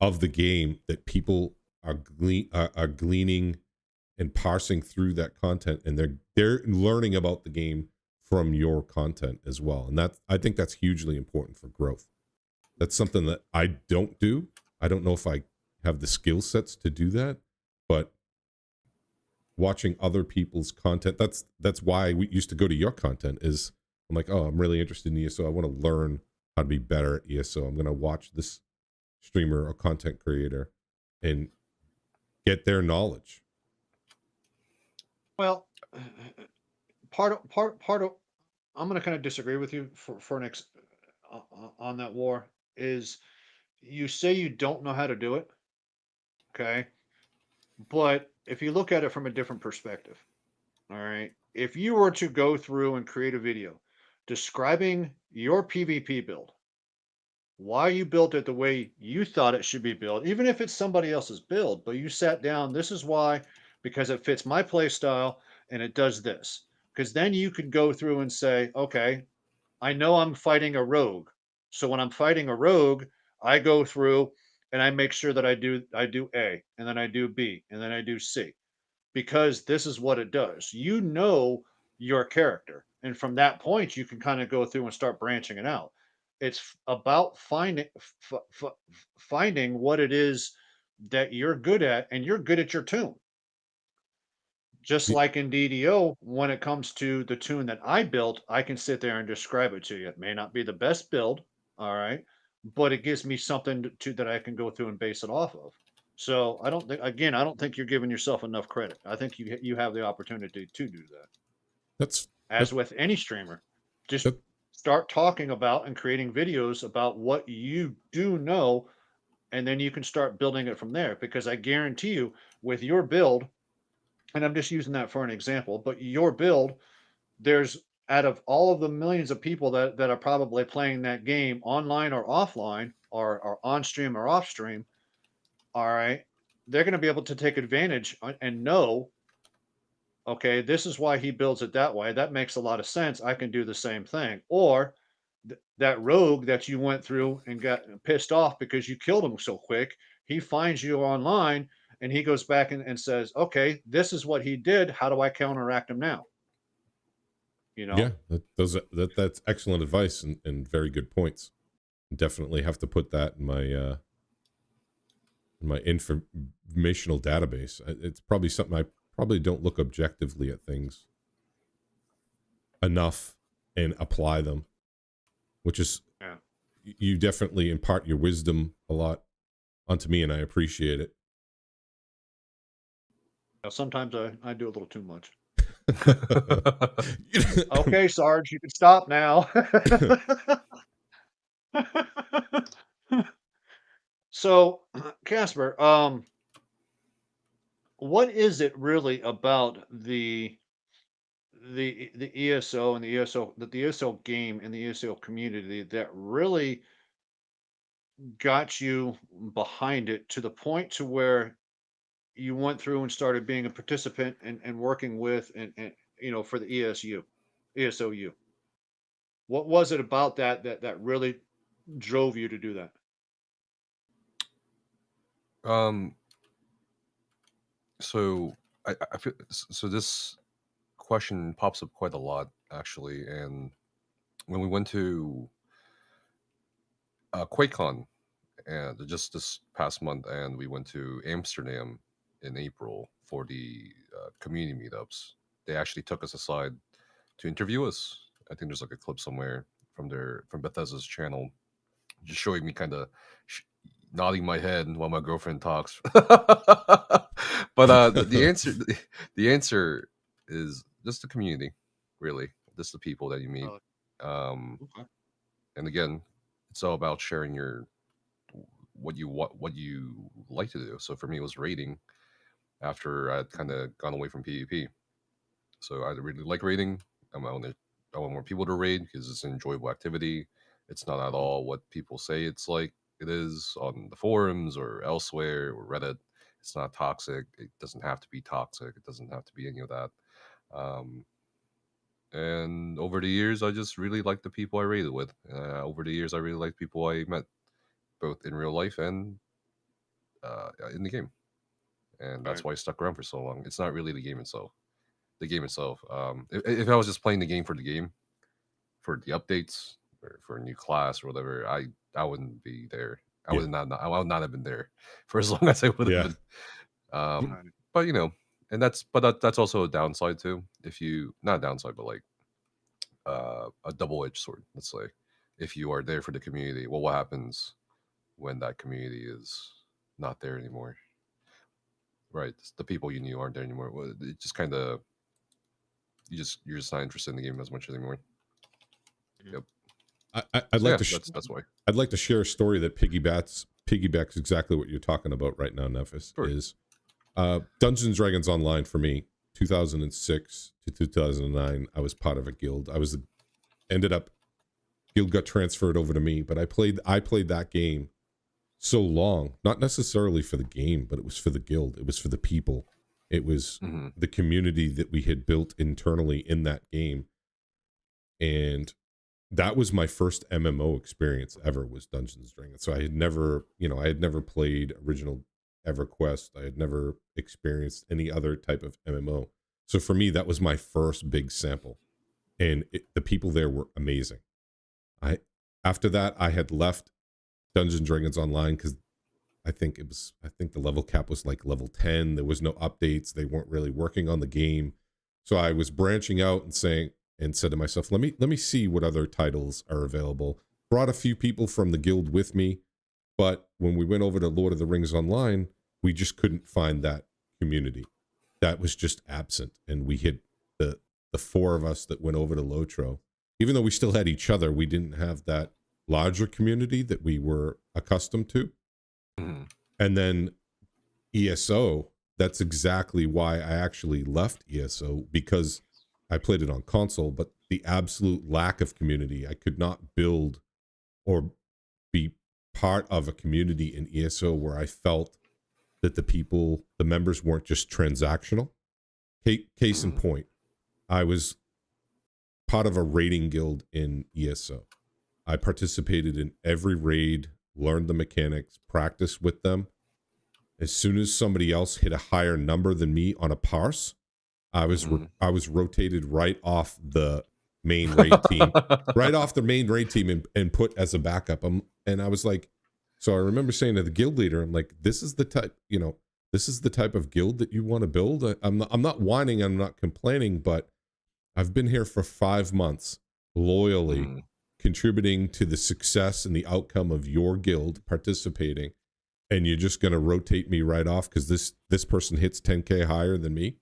Speaker 2: of the game that people are gleaning and parsing through that content, and they're learning about the game from your content as well. And that, I think that's hugely important for growth. That's something that I don't do. I don't know if I have the skill sets to do that, but watching other people's content, that's why we used to go to your content. Is I'm like, oh, I'm really interested in ESO. I want to learn how to be better at ESO. I'm going to watch this streamer or content creator and get their knowledge.
Speaker 1: Well, part of I'm going to kind of disagree with you for next on that war is you say you don't know how to do it, okay? But if you look at it from a different perspective, all right, if you were to go through and create a video describing your PvP build, why you built it the way you thought it should be built, even if it's somebody else's build, but you sat down, this is why, because it fits my play style and it does this. Because then you could go through and say, okay, I know I'm fighting a rogue. So when I'm fighting a rogue, I go through and I make sure that I do A, and then I do B, and then I do C, because this is what it does. You know your character, and from that point, you can kind of go through and start branching it out. It's about finding what it is that you're good at, and you're good at your tune. Just like in DDO, when it comes to the tune that I built, I can sit there and describe it to you. It may not be the best build, all right, but it gives me something to that I can go through and base it off of. So I don't think, again, I don't think you're giving yourself enough credit. I think you have the opportunity to do that.
Speaker 2: That's
Speaker 1: As
Speaker 2: that,
Speaker 1: with any streamer, just
Speaker 2: that
Speaker 1: start talking about and creating videos about what you do know, and then you can start building it from there. Because I guarantee you, with your build, and I'm just using that for an example, but your build, there's out of all of the millions of people that are probably playing that game online or offline or on stream or off stream, all right, they're going to be able to take advantage and know, okay, this is why he builds it that way. That makes a lot of sense. I can do the same thing. Or that rogue that you went through and got pissed off because you killed him so quick, he finds you online and he goes back and says, okay, this is what he did. How do I counteract him now? You
Speaker 2: yeah,
Speaker 1: know?
Speaker 2: that's excellent advice, and very good points. Definitely have to put that in my informational database. It's probably something I probably don't look objectively at things enough and apply them, which is,
Speaker 1: Yeah.
Speaker 2: you definitely impart your wisdom a lot onto me, and I appreciate it.
Speaker 1: Sometimes I do a little too much.
Speaker 2: You know-
Speaker 1: Okay, Sarge, you can stop now. So, Casper, what is it really about the ESO and the ESO game and the ESO community that really got you behind it to the point to where you went through and started being a participant and working with and for the ESOU? What was it about that really drove you to do that?
Speaker 3: um, so I feel so. This question pops up quite a lot, actually. And when we went to QuakeCon, and just this past month, and we went to Amsterdam in April for the community meetups. They actually took us aside to interview us. I think there's like a clip somewhere from Bethesda's channel, just showing me kind of nodding my head while my girlfriend talks. But the answer is just the community, really, just the people that you meet.
Speaker 1: Uh,
Speaker 3: Um,
Speaker 1: okay.
Speaker 3: and again, it's all about sharing your what you like to do. So for me, it was raiding after I'd kind of gone away from PvP. So I really like raiding. I want more people to raid because it's an enjoyable activity. It's not at all what people say it's like it is on the forums or elsewhere or Reddit. It's not toxic. It doesn't have to be toxic. It doesn't have to be any of that. Um, and over the years, I just really like the people I raided with. Over the years, I really like people I met both in real life and in the game, and that's
Speaker 1: Right.
Speaker 3: why I stuck around for so long. It's not really the game itself. The game itself. If I was just playing the game, for the updates or for a new class or whatever, I wouldn't be there.
Speaker 2: yeah,
Speaker 3: I would not have been there for as long as I would have
Speaker 2: yeah,
Speaker 3: been. Um,
Speaker 1: Right.
Speaker 3: but that's also a downside too. If you not a downside, but like a double edged sword. Let's say if you are there for the community, well, what happens when that community is not there anymore? Right, the people you knew aren't there anymore. Well, it just kind of you're just not interested in the game as much anymore.
Speaker 1: Mhm.
Speaker 3: Yep.
Speaker 2: I'd
Speaker 3: So
Speaker 2: like
Speaker 3: yeah,
Speaker 2: to
Speaker 3: that's why.
Speaker 2: I'd like to share a story that piggybacks exactly what you're talking about right now, Nefas.
Speaker 3: Sure.
Speaker 2: Is Dungeons and Dragons Online for me, 2006 to 2009. I was part of a guild. Ended up guild got transferred over to me, but I played that game so long, not necessarily for the game, but it was for the guild. It was for the people. It was
Speaker 3: Hmm.
Speaker 2: the community that we had built internally in that game, and that was my first MMO experience ever, was Dungeons and Dragons. So I had never played original EverQuest. I had never experienced any other type of MMO. So for me, that was my first big sample, and the people there were amazing. I After that, I had left Dungeons and Dragons Online because I think the level cap was like level 10. There was no updates. They weren't really working on the game. So I was branching out and said to myself, let me see what other titles are available. Brought a few people from the guild with me, but when we went over to Lord of the Rings Online, we just couldn't find that community. That was just absent. And we hit the four of us that went over to Lotro. Even though we still had each other, we didn't have that larger community that we were accustomed to.
Speaker 3: Hmm.
Speaker 2: And then ESO, that's exactly why I actually left ESO, because I played it on console, but the absolute lack of community. I could not build or be part of a community in ESO where I felt that the members weren't just transactional. Case in
Speaker 3: Hmm.
Speaker 2: point, I was part of a raiding guild in ESO. I participated in every raid, learned the mechanics, practiced with them. As soon as somebody else hit a higher number than me on a parse,
Speaker 3: Hmm.
Speaker 2: I was rotated right off the main raid team, and put as a backup. And I was like, so I remember saying to the guild leader, I'm like, this is the type of guild that you want to build. I'm not whining, I'm not complaining, but I've been here for 5 months loyally,
Speaker 3: Hmm.
Speaker 2: contributing to the success and the outcome of your guild participating, and you're just going to rotate me right off because this person hits 10K higher than me?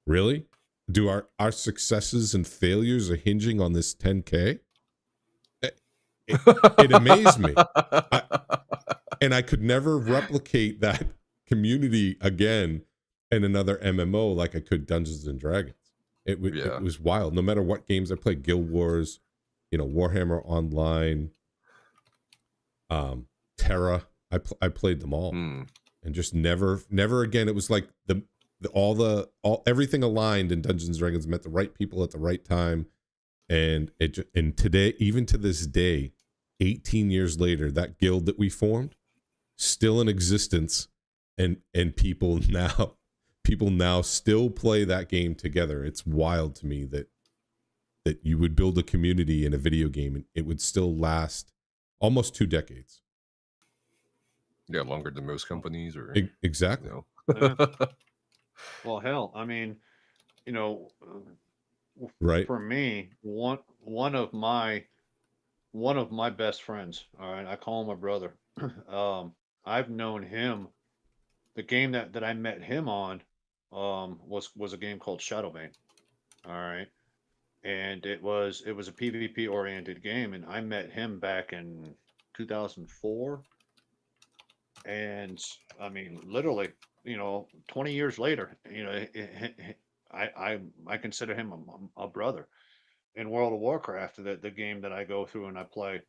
Speaker 2: Really? Do our successes and failures are hinging on this 10K? It amazed me. And I could never replicate that community again in another MMO like I could Dungeons and Dragons. It was wild. No matter what games I played, Guild Wars, Warhammer Online, Terra, I played them all, and just never again. It was like everything aligned in Dungeons and Dragons, met the right people at the right time, and today, even to this day, 18 years later, that guild that we formed still in existence, and people now still play that game together. It's wild to me that you would build a community in a video game and it would still last almost 2 decades.
Speaker 3: Yeah, longer than most companies, or
Speaker 2: exactly.
Speaker 1: Well, hell, I mean,
Speaker 2: right.
Speaker 1: For me, one of my best friends. All right, I call him my brother. I've known him. The game that I met him on, was a game called Shadowbane. All right, and it was a PvP oriented game, and I met him back in 2004. And I mean, literally, 20 years later, I consider him a brother. In World of Warcraft, the game that I go through and I play,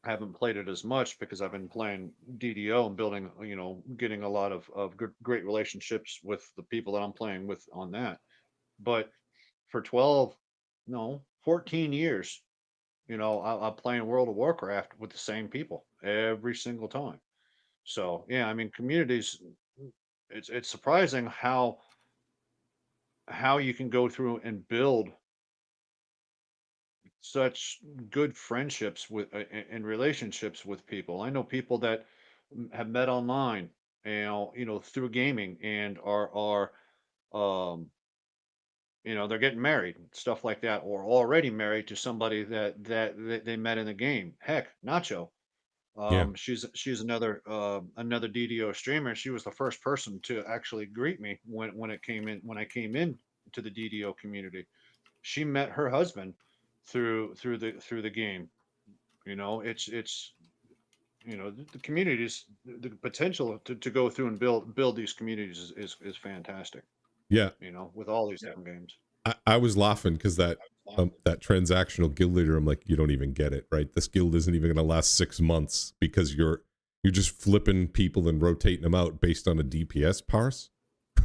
Speaker 1: I haven't played it as much because I've been playing DDO and building, getting a lot of great relationships with the people that I'm playing with on that. But for 12, no, 14 years, I'm playing World of Warcraft with the same people every single time. So yeah, I mean, communities. It's surprising how you can go through and build such good friendships with and relationships with people. I know people that have met online, through gaming, and are um, they're getting married, stuff like that, or already married to somebody that they met in the game. Heck, Nacho.
Speaker 2: Yeah.
Speaker 1: She's another DDO streamer. She was the first person to actually greet me when I came in to the DDO community. She met her husband through the game. It's the communities, the potential to go through and build these communities is fantastic.
Speaker 2: Yeah.
Speaker 1: With all these different games.
Speaker 2: I was laughing because that transactional guild leader, I'm like, you don't even get it, right? This guild isn't even going to last 6 months because you're just flipping people and rotating them out based on a DPS parse,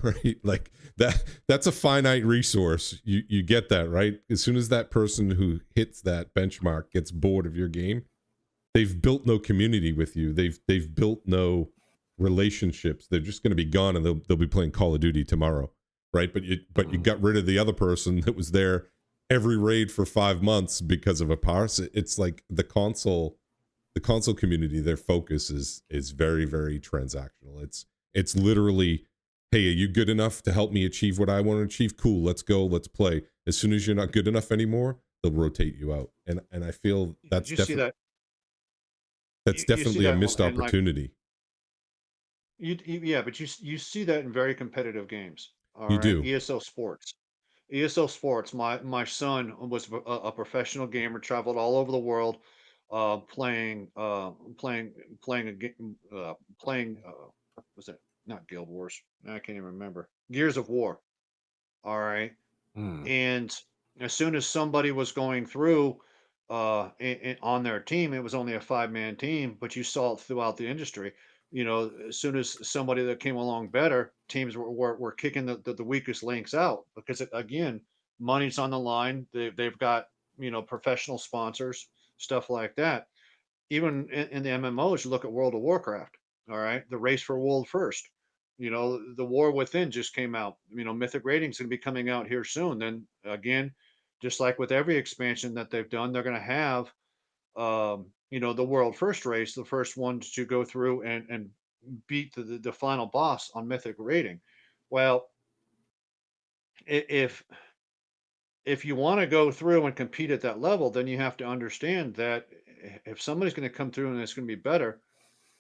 Speaker 2: right? Like that's a finite resource. You get that, right? As soon as that person who hits that benchmark gets bored of your game, they've built no community with you. They've built no relationships. They're just going to be gone, and they'll be playing Call of Duty tomorrow, right? But you got rid of the other person that was there every raid for 5 months because of a parse. It's like the console community. Their focus is very, very transactional. It's literally, hey, are you good enough to help me achieve what I want to achieve? Cool, let's go, let's play. As soon as you're not good enough anymore, they'll rotate you out. And I feel that's definitely that's definitely a missed opportunity.
Speaker 1: Yeah, but you see that in very competitive games. All
Speaker 2: You
Speaker 1: right,
Speaker 2: do.
Speaker 1: ESL Sports. ESL Sports. My son was a professional gamer, traveled all over the world, playing a game, playing. Was it not Guild Wars? I can't even remember. Gears of War. All right, and as soon as somebody was going through, on their team, it was only a 5-man team, but you saw it throughout the industry. As soon as somebody that came along better, teams were kicking the weakest links out because again, money's on the line. They've got professional sponsors, stuff like that. Even in the MMOs, you look at World of Warcraft. All right, the race for world first. The War Within just came out. Mythic Rating's going to be coming out here soon. Then again, just like with every expansion that they've done, they're going to have the world first race, the first ones to go through and beat the final boss on Mythic Rating. Well, if if you want to go through and compete at that level, then you have to understand that if somebody's going to come through and it's going to be better,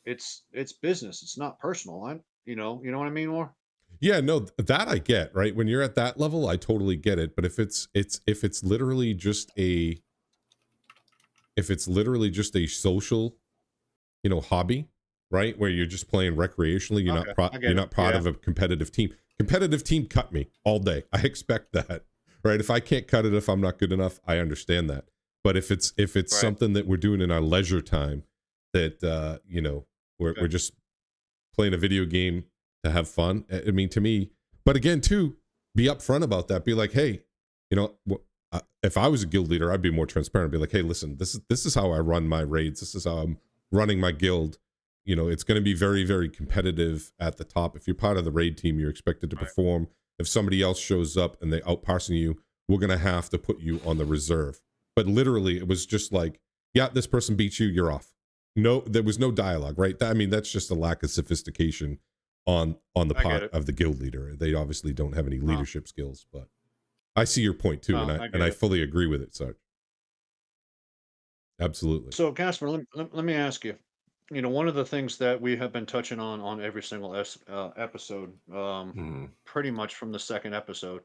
Speaker 1: it's business. It's not personal. You know what I mean, more.
Speaker 2: Yeah, no, that I get, right? When you're at that level, I totally get it. But if it's literally just a social, hobby, right? Where you're just playing recreationally,
Speaker 1: Okay, I
Speaker 2: you're
Speaker 1: get it.
Speaker 2: not part
Speaker 1: Yeah,
Speaker 2: of a competitive team. Competitive team cut me all day. I expect that, right? If I can't cut it if I'm not good enough, I understand that. But if it's
Speaker 1: right.
Speaker 2: something that we're doing in our leisure time, that we're
Speaker 1: Okay,
Speaker 2: just playing a video game to have fun. I mean, to me, but again, too, be upfront about that. Be like, hey, if I was a guild leader, I'd be more transparent. Be like, hey, listen, this is how I run my raids. This is how I'm running my guild. It's going to be very, very competitive at the top. If you're part of the raid team, you're expected to
Speaker 1: right.
Speaker 2: perform. If somebody else shows up and they outparsing you, we're going to have to put you on the reserve. But literally, it was just like, yeah, this person beats you, you're off. No, there was no dialogue, right? I mean, that's just a lack of sophistication on the
Speaker 1: I get
Speaker 2: part
Speaker 1: it.
Speaker 2: of the guild leader. They obviously don't have any
Speaker 1: No,
Speaker 2: leadership skills, but I see your point too, and
Speaker 1: no,
Speaker 2: I
Speaker 1: I
Speaker 2: and
Speaker 1: get
Speaker 2: I
Speaker 1: it.
Speaker 2: fully agree with it, Sarge. Absolutely.
Speaker 1: So, Casper, let me ask you. One of the things that we have been touching on every single episode,
Speaker 3: Mhm.
Speaker 1: pretty much from the second episode,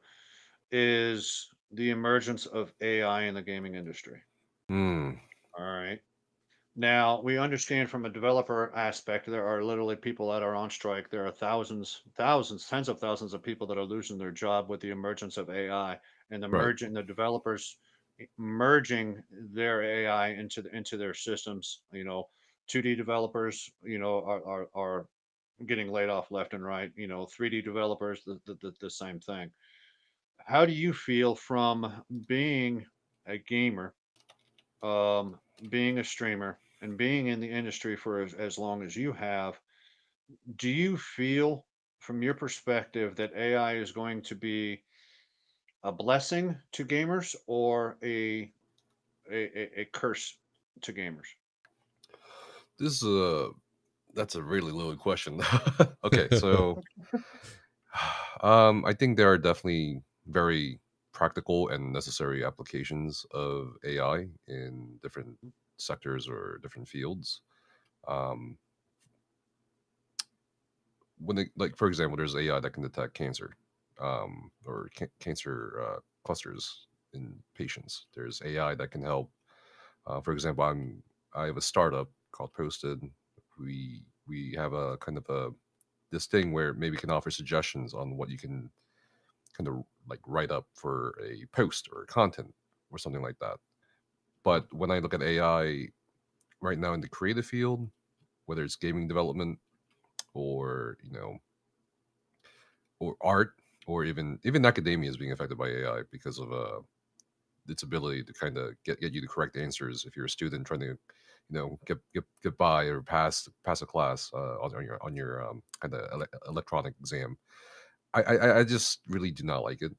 Speaker 1: is the emergence of AI in the gaming industry.
Speaker 3: Mm.
Speaker 1: All right. Now, we understand from a developer aspect, there are literally people that are on strike. There are thousands, tens of thousands of people that are losing their job with the emergence of AI and
Speaker 3: Right.
Speaker 1: the developers merging their AI into their systems. 2D developers, are getting laid off left and right. 3D developers, the same thing. How do you feel from being a gamer, being a streamer, and being in the industry for as long as you have? Do you feel, from your perspective, that AI is going to be a blessing to gamers or a curse to gamers?
Speaker 3: This is a That's a really loaded question. Okay, so I think there are definitely very practical and necessary applications of AI in different sectors or different fields. Um, like for example, there's AI that can detect cancer, or cancer clusters in patients. There's AI that can help. For example, I have a startup called Posted. We have a kind of a this thing where maybe can offer suggestions on what you can kind of like write up for a post or content or something like that.
Speaker 1: Huh.
Speaker 3: But when I look at AI right now in the creative field, whether it's gaming development or or art or even academia is being affected by AI because of its ability to kind of get you the correct answers if you're a student trying to get by or pass a class on your kind of electronic exam. I just really do not like it.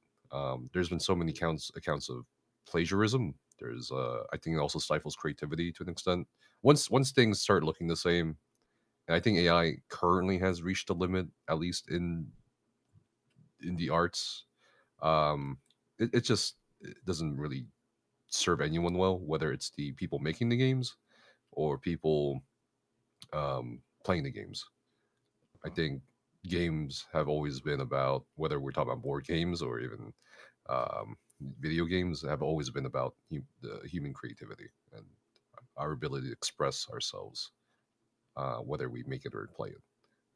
Speaker 3: There's been so many accounts of plagiarism. There's I think it also stifles creativity to an extent. Once things start looking the same, and I think AI currently has reached a limit, at least in the arts. Um, it doesn't really serve anyone well, whether it's the people making the games or people playing the games. I
Speaker 1: Huh.
Speaker 3: think games have always been about, whether we're talking about board games or even video games, have always been about the human creativity and our ability to express ourselves, whether we make it or play it.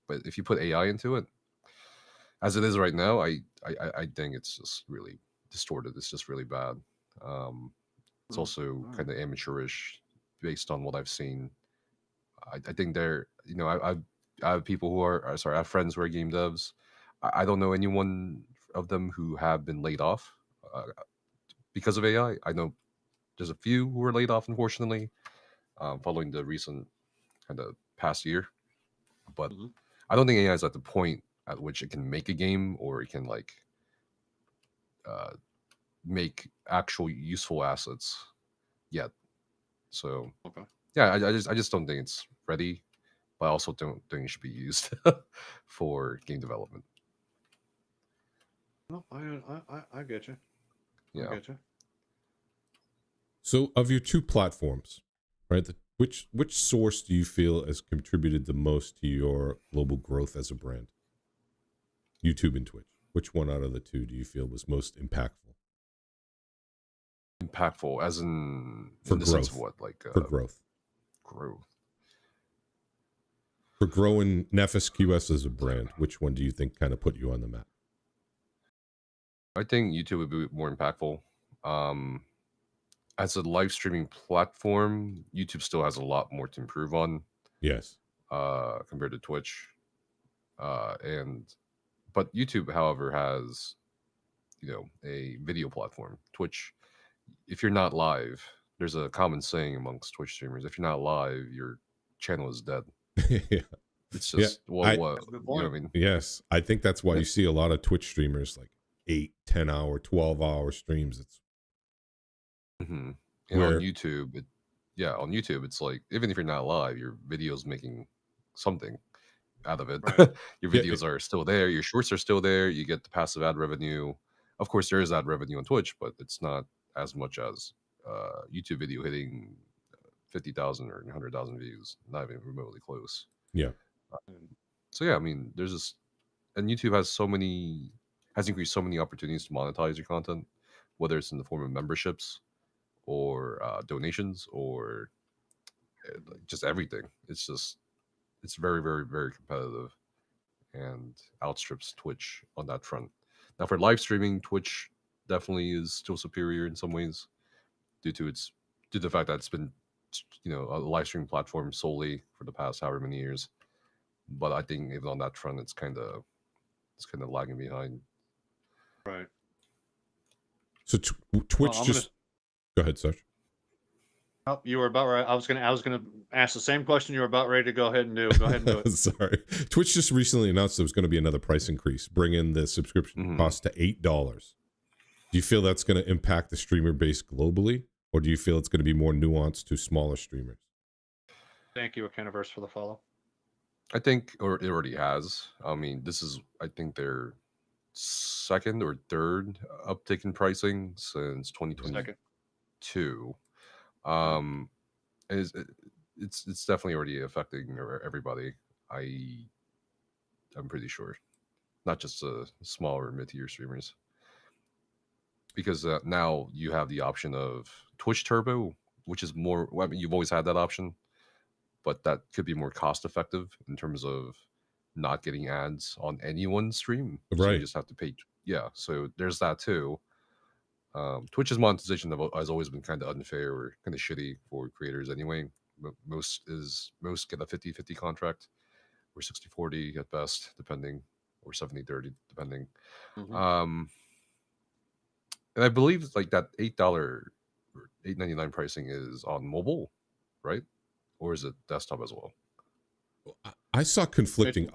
Speaker 3: But if you put AI into it, as it is right now, I think it's just really distorted. It's just really bad. It's
Speaker 1: Oh,
Speaker 3: also
Speaker 1: all right.
Speaker 3: kind of amateurish based on what I've seen. I think they're, I have people who are sorry, I have friends who are game devs. I don't know anyone of them who have been laid off uh, because of AI. I know there's a few who were laid off, unfortunately, following the recent kind of past year. But
Speaker 1: Mhm.
Speaker 3: I don't think AI is at the point at which it can make a game or it can like uh, make actual useful assets yet. So
Speaker 1: Okay.
Speaker 3: yeah, I just don't think it's ready, but I also don't think it should be used for game development.
Speaker 1: No, I get you. I
Speaker 3: Yeah.
Speaker 1: get you.
Speaker 2: So, of your two platforms, right? Which source do you feel has contributed the most to your global growth as a brand? YouTube and Twitch. Which one out of the two do you feel was most impactful
Speaker 3: Impactful, as in
Speaker 2: for
Speaker 3: the sense of
Speaker 2: growth?
Speaker 3: what, like
Speaker 2: For growth,
Speaker 3: growth.
Speaker 2: for growing NefasQS as a brand. Which one do you think kind of put you on the map?
Speaker 3: I think YouTube would be more impactful. As a live streaming platform, YouTube still has a lot more to improve on
Speaker 2: Yes.
Speaker 3: compared to Twitch. And but YouTube, however, has a video platform. Twitch, if you're not live, there's a common saying amongst Twitch streamers: if you're not live, your channel is dead.
Speaker 2: Yeah.
Speaker 3: It's
Speaker 2: Yeah.
Speaker 3: just what
Speaker 1: That's a good
Speaker 3: you know
Speaker 1: point.
Speaker 3: what I mean?
Speaker 2: Yes. I think that's why
Speaker 3: Yeah.
Speaker 2: you see a lot of Twitch streamers like 8, 10-hour, 12-hour streams. It's
Speaker 3: And on
Speaker 2: where
Speaker 3: YouTube, on YouTube, it's like even if you're not live, your video's making something out of it.
Speaker 1: Right.
Speaker 3: Your
Speaker 2: yeah,
Speaker 3: videos are still there. Your shorts are still there. You get the passive ad revenue. Of course, there is ad revenue on Twitch, but it's not as much as YouTube video hitting 50,000 or 100,000 views. Not even remotely close.
Speaker 2: yeah.
Speaker 3: So yeah, I mean, there's this, and YouTube has increased so many opportunities to monetize your content, whether it's in the form of memberships or donations or like just everything. It's very, very, very competitive and outstrips Twitch on that front. Now, for live streaming, Twitch definitely is still superior in some ways due to the fact that it's been a live streaming platform solely for the past however many years. But I think even on that front, it's kind of lagging behind.
Speaker 1: Right.
Speaker 2: So Twitch
Speaker 1: I'm
Speaker 2: just go ahead, Sarge.
Speaker 1: Oh, you were about right. I was gonna ask the same question you were about ready to go ahead and do. Go ahead and do it.
Speaker 2: Sorry. Twitch just recently announced there was going to be another price increase, bringing the subscription
Speaker 3: Mhm.
Speaker 2: cost to $8. Do you feel that's going to impact the streamer base globally, or do you feel it's going to be more nuanced to smaller streamers?
Speaker 1: Thank you, Akeniverse, for the follow.
Speaker 3: I think, or it already has. I mean, this is, I think, their second or third uptick in pricing since 2022.
Speaker 1: Second.
Speaker 3: Um, is it's definitely already affecting everybody. I'm pretty sure, not just small or mid-tier streamers, because now you have the option of Twitch Turbo, which is more. Well, I mean, you've always had that option, but that could be more cost effective in terms of not getting ads on anyone's stream. So you
Speaker 2: Right.
Speaker 3: just have to pay. Yeah, so there's that too. Twitch's monetization has always been kind of unfair or kind of shitty for creators anyway. Most get a 50-50 contract or 60-40 at best, depending, or 70-30, depending.
Speaker 1: Mhm.
Speaker 3: And I believe like that $8 or $8.99 pricing is on mobile, right? Or is it desktop as well?
Speaker 2: I saw conflicting.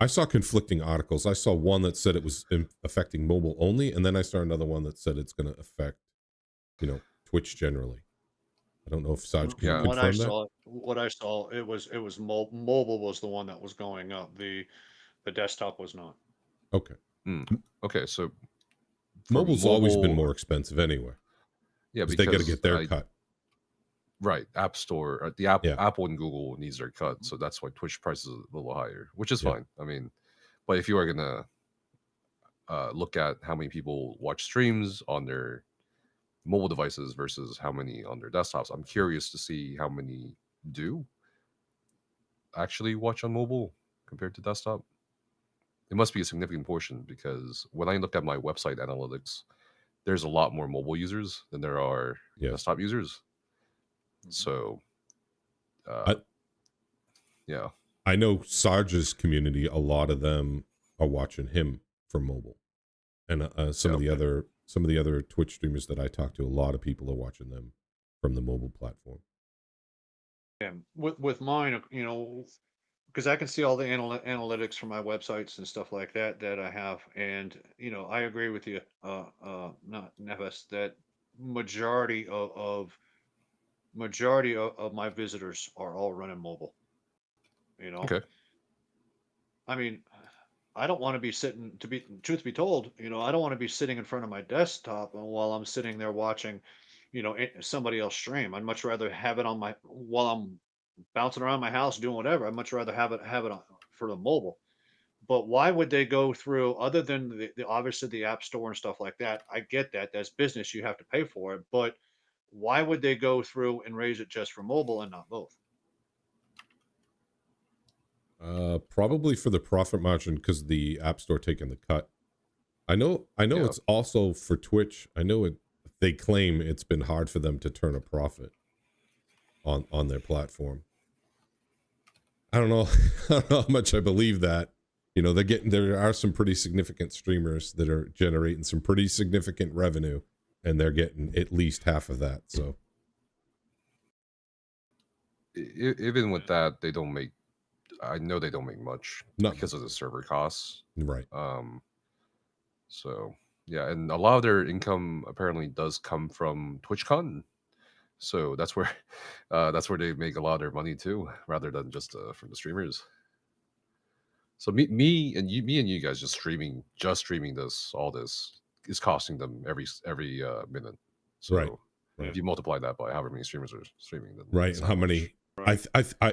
Speaker 2: I saw conflicting articles. I saw one that said it was affecting mobile only, and then I saw another one that said it's going to affect, Twitch generally. I don't know if Saj can you
Speaker 3: Yeah.
Speaker 2: confirm that.
Speaker 1: What I saw, it was mobile was the one that was going up. The desktop was not.
Speaker 2: Okay.
Speaker 3: Okay, so for
Speaker 2: Mobile's always been
Speaker 3: mobile,
Speaker 2: more expensive anyway,
Speaker 3: yeah,
Speaker 2: because they got to
Speaker 3: because
Speaker 2: get their cut.
Speaker 3: right, App Store, the
Speaker 2: Yeah.
Speaker 3: Apple and Google needs their cut, so that's why Twitch price is a little higher, which is
Speaker 2: Yeah.
Speaker 3: fine. I mean, but if you are gonna look at how many people watch streams on their mobile devices versus how many on their desktops, I'm curious to see how many do actually watch on mobile compared to desktop. It must be a significant portion because when I look at my website analytics, there's a lot more mobile users than there are
Speaker 2: Yes.
Speaker 3: desktop users.
Speaker 1: Mhm.
Speaker 3: So, yeah.
Speaker 2: I know Sarge's community, a lot of them are watching him for mobile, and some of the other Twitch streamers that I talk to, a lot of people are watching them from the mobile platform.
Speaker 1: Yeah, with mine, because I can see all the analytics from my websites and stuff like that I have, and I agree with you, not Neves, that majority of my visitors are all running mobile. You know,
Speaker 3: Okay.
Speaker 1: I mean, I don't want to be sitting, to be truth be told, I don't want to be sitting in front of my desktop while I'm sitting there watching, somebody else stream. I'd much rather have it on my while I'm bouncing around my house doing whatever. I'd much rather have it on for the mobile. But why would they go through, other than the obviously the app store and stuff like that? I get that that's business, you have to pay for it, but why would they go through and raise it just for mobile and not both?
Speaker 2: Probably for the profit margin because the App Store taking the cut. I know
Speaker 3: Yeah.
Speaker 2: it's also for Twitch. I know it. They claim it's been hard for them to turn a profit on their platform. I don't know. I don't know how much I believe that. There are some pretty significant streamers that are generating some pretty significant revenue, and they're getting at least half of that. So
Speaker 3: Even with that, they don't make. I know they don't make much
Speaker 2: not
Speaker 3: because of
Speaker 2: much,
Speaker 3: the server costs.
Speaker 2: right?
Speaker 3: Um, so yeah, and a lot of their income apparently does come from TwitchCon. So that's where they make a lot of their money too, rather than just from the streamers. So me and you guys just streaming this all this is costing them every minute.
Speaker 2: Right,
Speaker 3: So
Speaker 1: Yeah.
Speaker 3: if
Speaker 2: right,
Speaker 3: you multiply that by however many streamers are streaming, then
Speaker 2: right.
Speaker 3: that's
Speaker 2: And
Speaker 3: how
Speaker 2: how
Speaker 3: much.
Speaker 2: many?
Speaker 1: Right.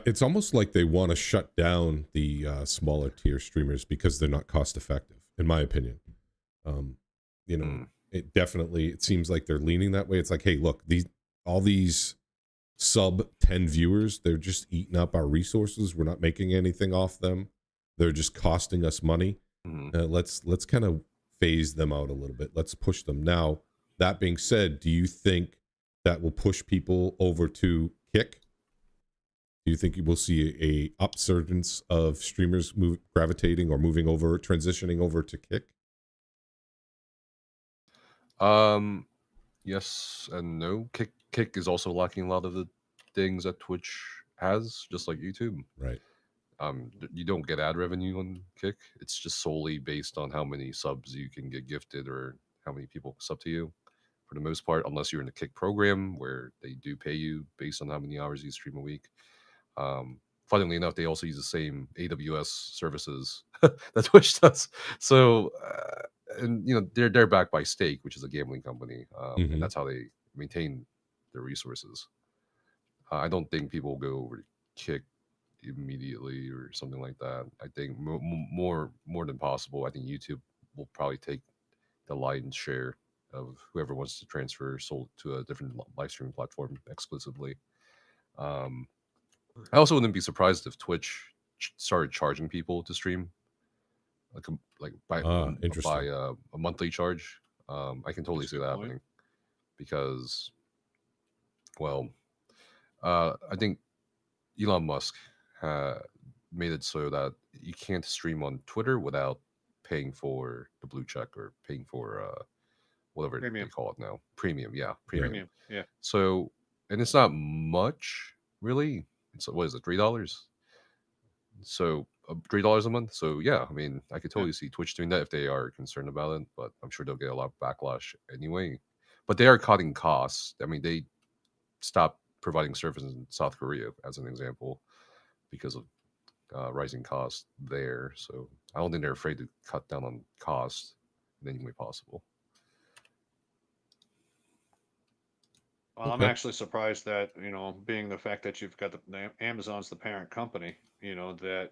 Speaker 2: It's almost like they want to shut down the smaller tier streamers because they're not cost effective, in my opinion. Um, you know,
Speaker 3: Mm,
Speaker 2: it seems like they're leaning that way. It's like, hey, look, all these sub 10 viewers, they're just eating up our resources. We're not making anything off them. They're just costing us money.
Speaker 3: mhm.
Speaker 2: Let's kind of phase them out a little bit. Let's push them. Now, that being said, do you think that will push people over to Kick? Do you think you will see a upsurgence of streamers gravitating or moving over, transitioning over to Kick?
Speaker 3: Um, yes and no. Kick is also lacking a lot of the things that Twitch has, just like YouTube.
Speaker 2: Right.
Speaker 3: You don't get ad revenue on Kick. It's just solely based on how many subs you can get gifted or how many people sub to you. For the most part, unless you're in the Kick program where they do pay you based on how many hours you stream a week. Funnily enough, they also use the same AWS services that Twitch does. So, and they're backed by Stake, which is a gambling company, and
Speaker 2: Mm-hmm.
Speaker 3: that's how they maintain their resources. I don't think people will go over to Kick immediately or something like that. I think more than possible. I think YouTube will probably take the lion's share of whoever wants to transfer sold to a different live streaming platform exclusively. Um, I also wouldn't be surprised if Twitch started charging people to stream, like by
Speaker 2: Interesting.
Speaker 3: a monthly charge. I can totally
Speaker 1: That's a
Speaker 3: see
Speaker 1: good
Speaker 3: that
Speaker 1: point.
Speaker 3: happening because, well, I think Elon Musk made it so that you can't stream on Twitter without paying for the blue check or paying for whatever they
Speaker 1: Premium.
Speaker 3: call it now, premium. Yeah,
Speaker 2: Yeah.
Speaker 3: premium.
Speaker 1: Premium. Yeah.
Speaker 3: So, and it's not much really. It's what is it, $3? So $3 a month. So yeah, I mean, I could
Speaker 1: Yeah.
Speaker 3: totally see Twitch doing that if they are concerned about it, but I'm sure they'll get a lot of backlash anyway. But they are cutting costs. I mean, they stopped providing services in South Korea, as an example, because of rising costs there. So I don't think they're afraid to cut down on cost in any way possible.
Speaker 1: Well, I'm
Speaker 2: Okay.
Speaker 1: actually surprised that, being the fact that you've got the Amazon's the parent company, that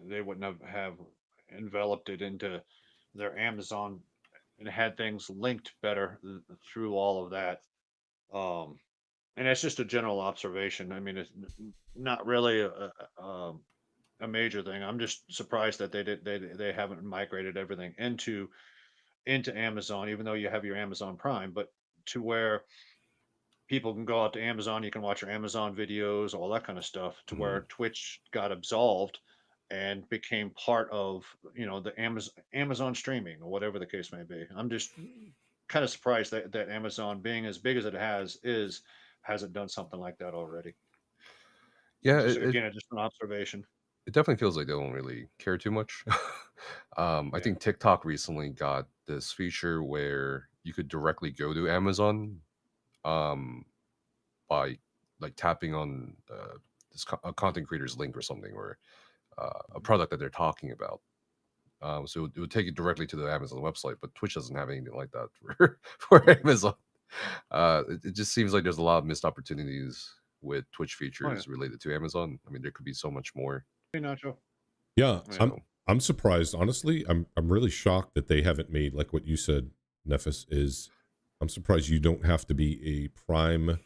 Speaker 1: they wouldn't have enveloped it into their Amazon and had things linked better through all of that. Um, and that's just a general observation. I mean, it's not really a major thing. I'm just surprised that they haven't migrated everything into Amazon, even though you have your Amazon Prime, but to where people can go out to Amazon, you can watch your Amazon videos, all that kind of stuff, to where
Speaker 3: Mhm.
Speaker 1: Twitch got absolved and became part of, the Amazon streaming or whatever the case may be. I'm just kind of surprised that Amazon, being as big as it hasn't done something like that already.
Speaker 3: Yeah,
Speaker 1: Just again, just an observation.
Speaker 3: it definitely feels like they don't really care too much. I
Speaker 1: Yeah.
Speaker 3: think TikTok recently got this feature where you could directly go to Amazon um, by like tapping on a content creator's link or something, or a product that they're talking about. So it would take you directly to the Amazon website, but Twitch doesn't have anything like that for Amazon. It just seems like there's a lot of missed opportunities with Twitch features related to Amazon. I mean, there could be so much more.
Speaker 1: Hey, Nacho.
Speaker 2: Yeah,
Speaker 3: So,
Speaker 2: I'm surprised, honestly. I'm really shocked that they haven't made, like what you said, Nefas, is I'm surprised you don't have to be a Prime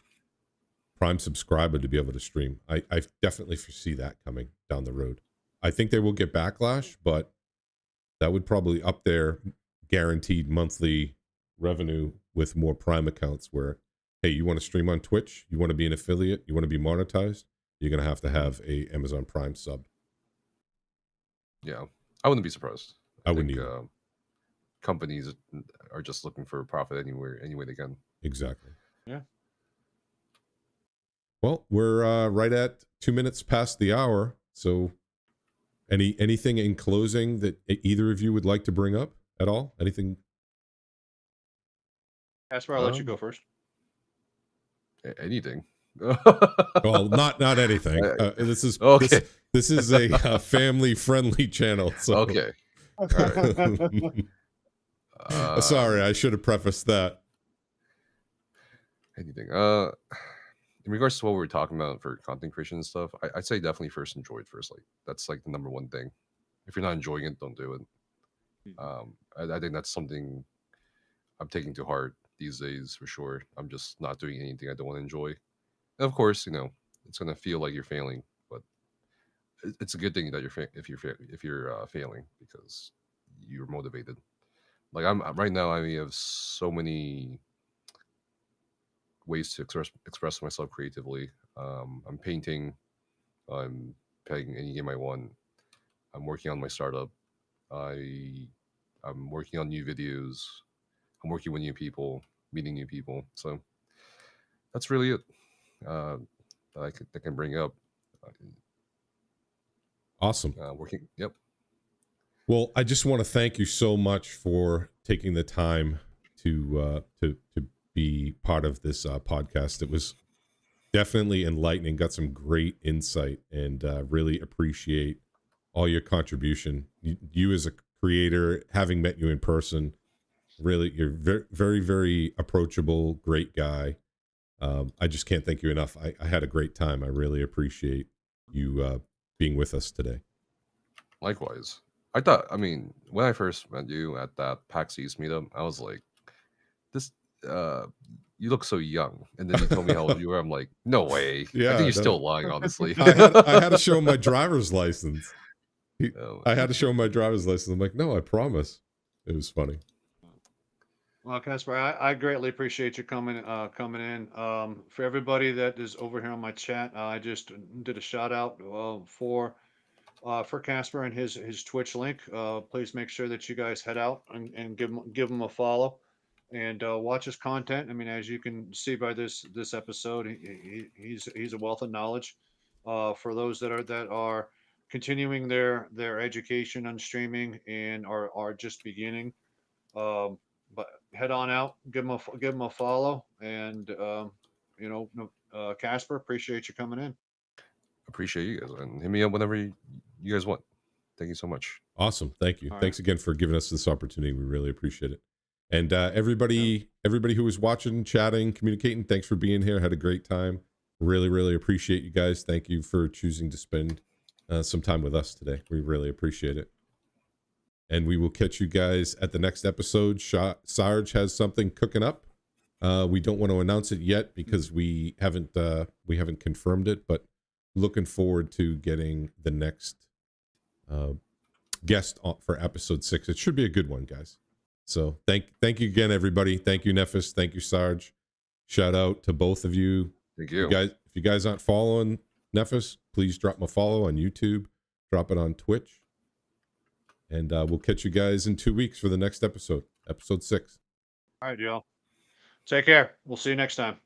Speaker 2: subscriber to be able to stream. I definitely foresee that coming down the road. I think they will get backlash, but that would probably up their guaranteed monthly revenue with more Prime accounts where, hey, you want to stream on Twitch, you want to be an affiliate, you want to be monetized, you're going to have a Amazon Prime sub.
Speaker 3: yeah, I wouldn't be surprised.
Speaker 2: I wouldn't either.
Speaker 3: Companies are just looking for profit any way they can.
Speaker 2: Exactly.
Speaker 1: Yeah.
Speaker 2: Well, we're right at 2 minutes past the hour. So anything in closing that either of you would like to bring up at all? Anything?
Speaker 1: Casper, I'll let you go first.
Speaker 3: Anything.
Speaker 2: Well, not anything. This is
Speaker 3: okay.
Speaker 2: This is a family friendly channel. So
Speaker 3: okay. All right.
Speaker 2: Sorry, I should have prefaced that.
Speaker 3: Anything. In regards to what we were talking about for content creation and stuff, I'd say definitely first enjoy it first. Like that's like the number one thing. If you're not enjoying it, don't do it. I think that's something I'm taking to heart these days for sure. I'm just not doing anything I don't want to enjoy. And of course, it's gonna feel like you're failing, but it's a good thing that if you're failing because you're motivated. Like I'm right now, I have so many ways to express myself creatively. I'm painting. I'm playing any game I want. I'm working on my startup. I'm working on new videos. I'm working with new people, meeting new people. So that's really it that I can bring up.
Speaker 2: Awesome.
Speaker 3: Working. Yep.
Speaker 2: Well, I just want to thank you so much for taking the time to be part of this podcast. It was definitely enlightening. Got some great insight, and really appreciate all your contribution. You as a creator, having met you in person, really, you're very, very, very approachable, great guy. I just can't thank you enough. I had a great time. I really appreciate you being with us today.
Speaker 3: Likewise. When I first met you at that PAX East meetup, I was like, this, you look so young. And then you told me how old you were. I'm like, no way.
Speaker 2: Yeah,
Speaker 3: I think you're still lying, honestly.
Speaker 2: I had to show him my driver's license. I had to show him my driver's license. I'm like, no, I promise. It was funny.
Speaker 1: Well, Casper, I greatly appreciate you coming in. For everybody that is over here on my chat, I just did a shout out for Casper and his Twitch link. Please make sure that you guys head out and give him a follow and watch his content. I mean, as you can see by this episode, he's a wealth of knowledge. For those that are continuing their education on streaming and are just beginning. But head on out, give him a follow, and Casper, appreciate you coming in.
Speaker 3: Appreciate you guys, and hit me up whenever you guys want. Thank you so much.
Speaker 2: Awesome, thank you.
Speaker 1: All
Speaker 2: Thanks again for giving us this opportunity. We really appreciate it. And everybody who was watching, chatting, communicating, thanks for being here. Had a great time. Really, really appreciate you guys. Thank you for choosing to spend some time with us today. We really appreciate it. And we will catch you guys at the next episode. Sarge has something cooking up. We don't want to announce it yet because we haven't confirmed it, but looking forward to getting the next guest for episode 6. It should be a good one, guys. So thank you again, everybody. Thank you, Nefas. Thank you, Sarge. Shout out to both of you.
Speaker 3: Thank you.
Speaker 2: If you guys aren't following Nefas, please drop him a follow on YouTube. Drop it on Twitch. And we'll catch you guys in 2 weeks for the next episode 6.
Speaker 1: All right, y'all. Take care. We'll see you next time.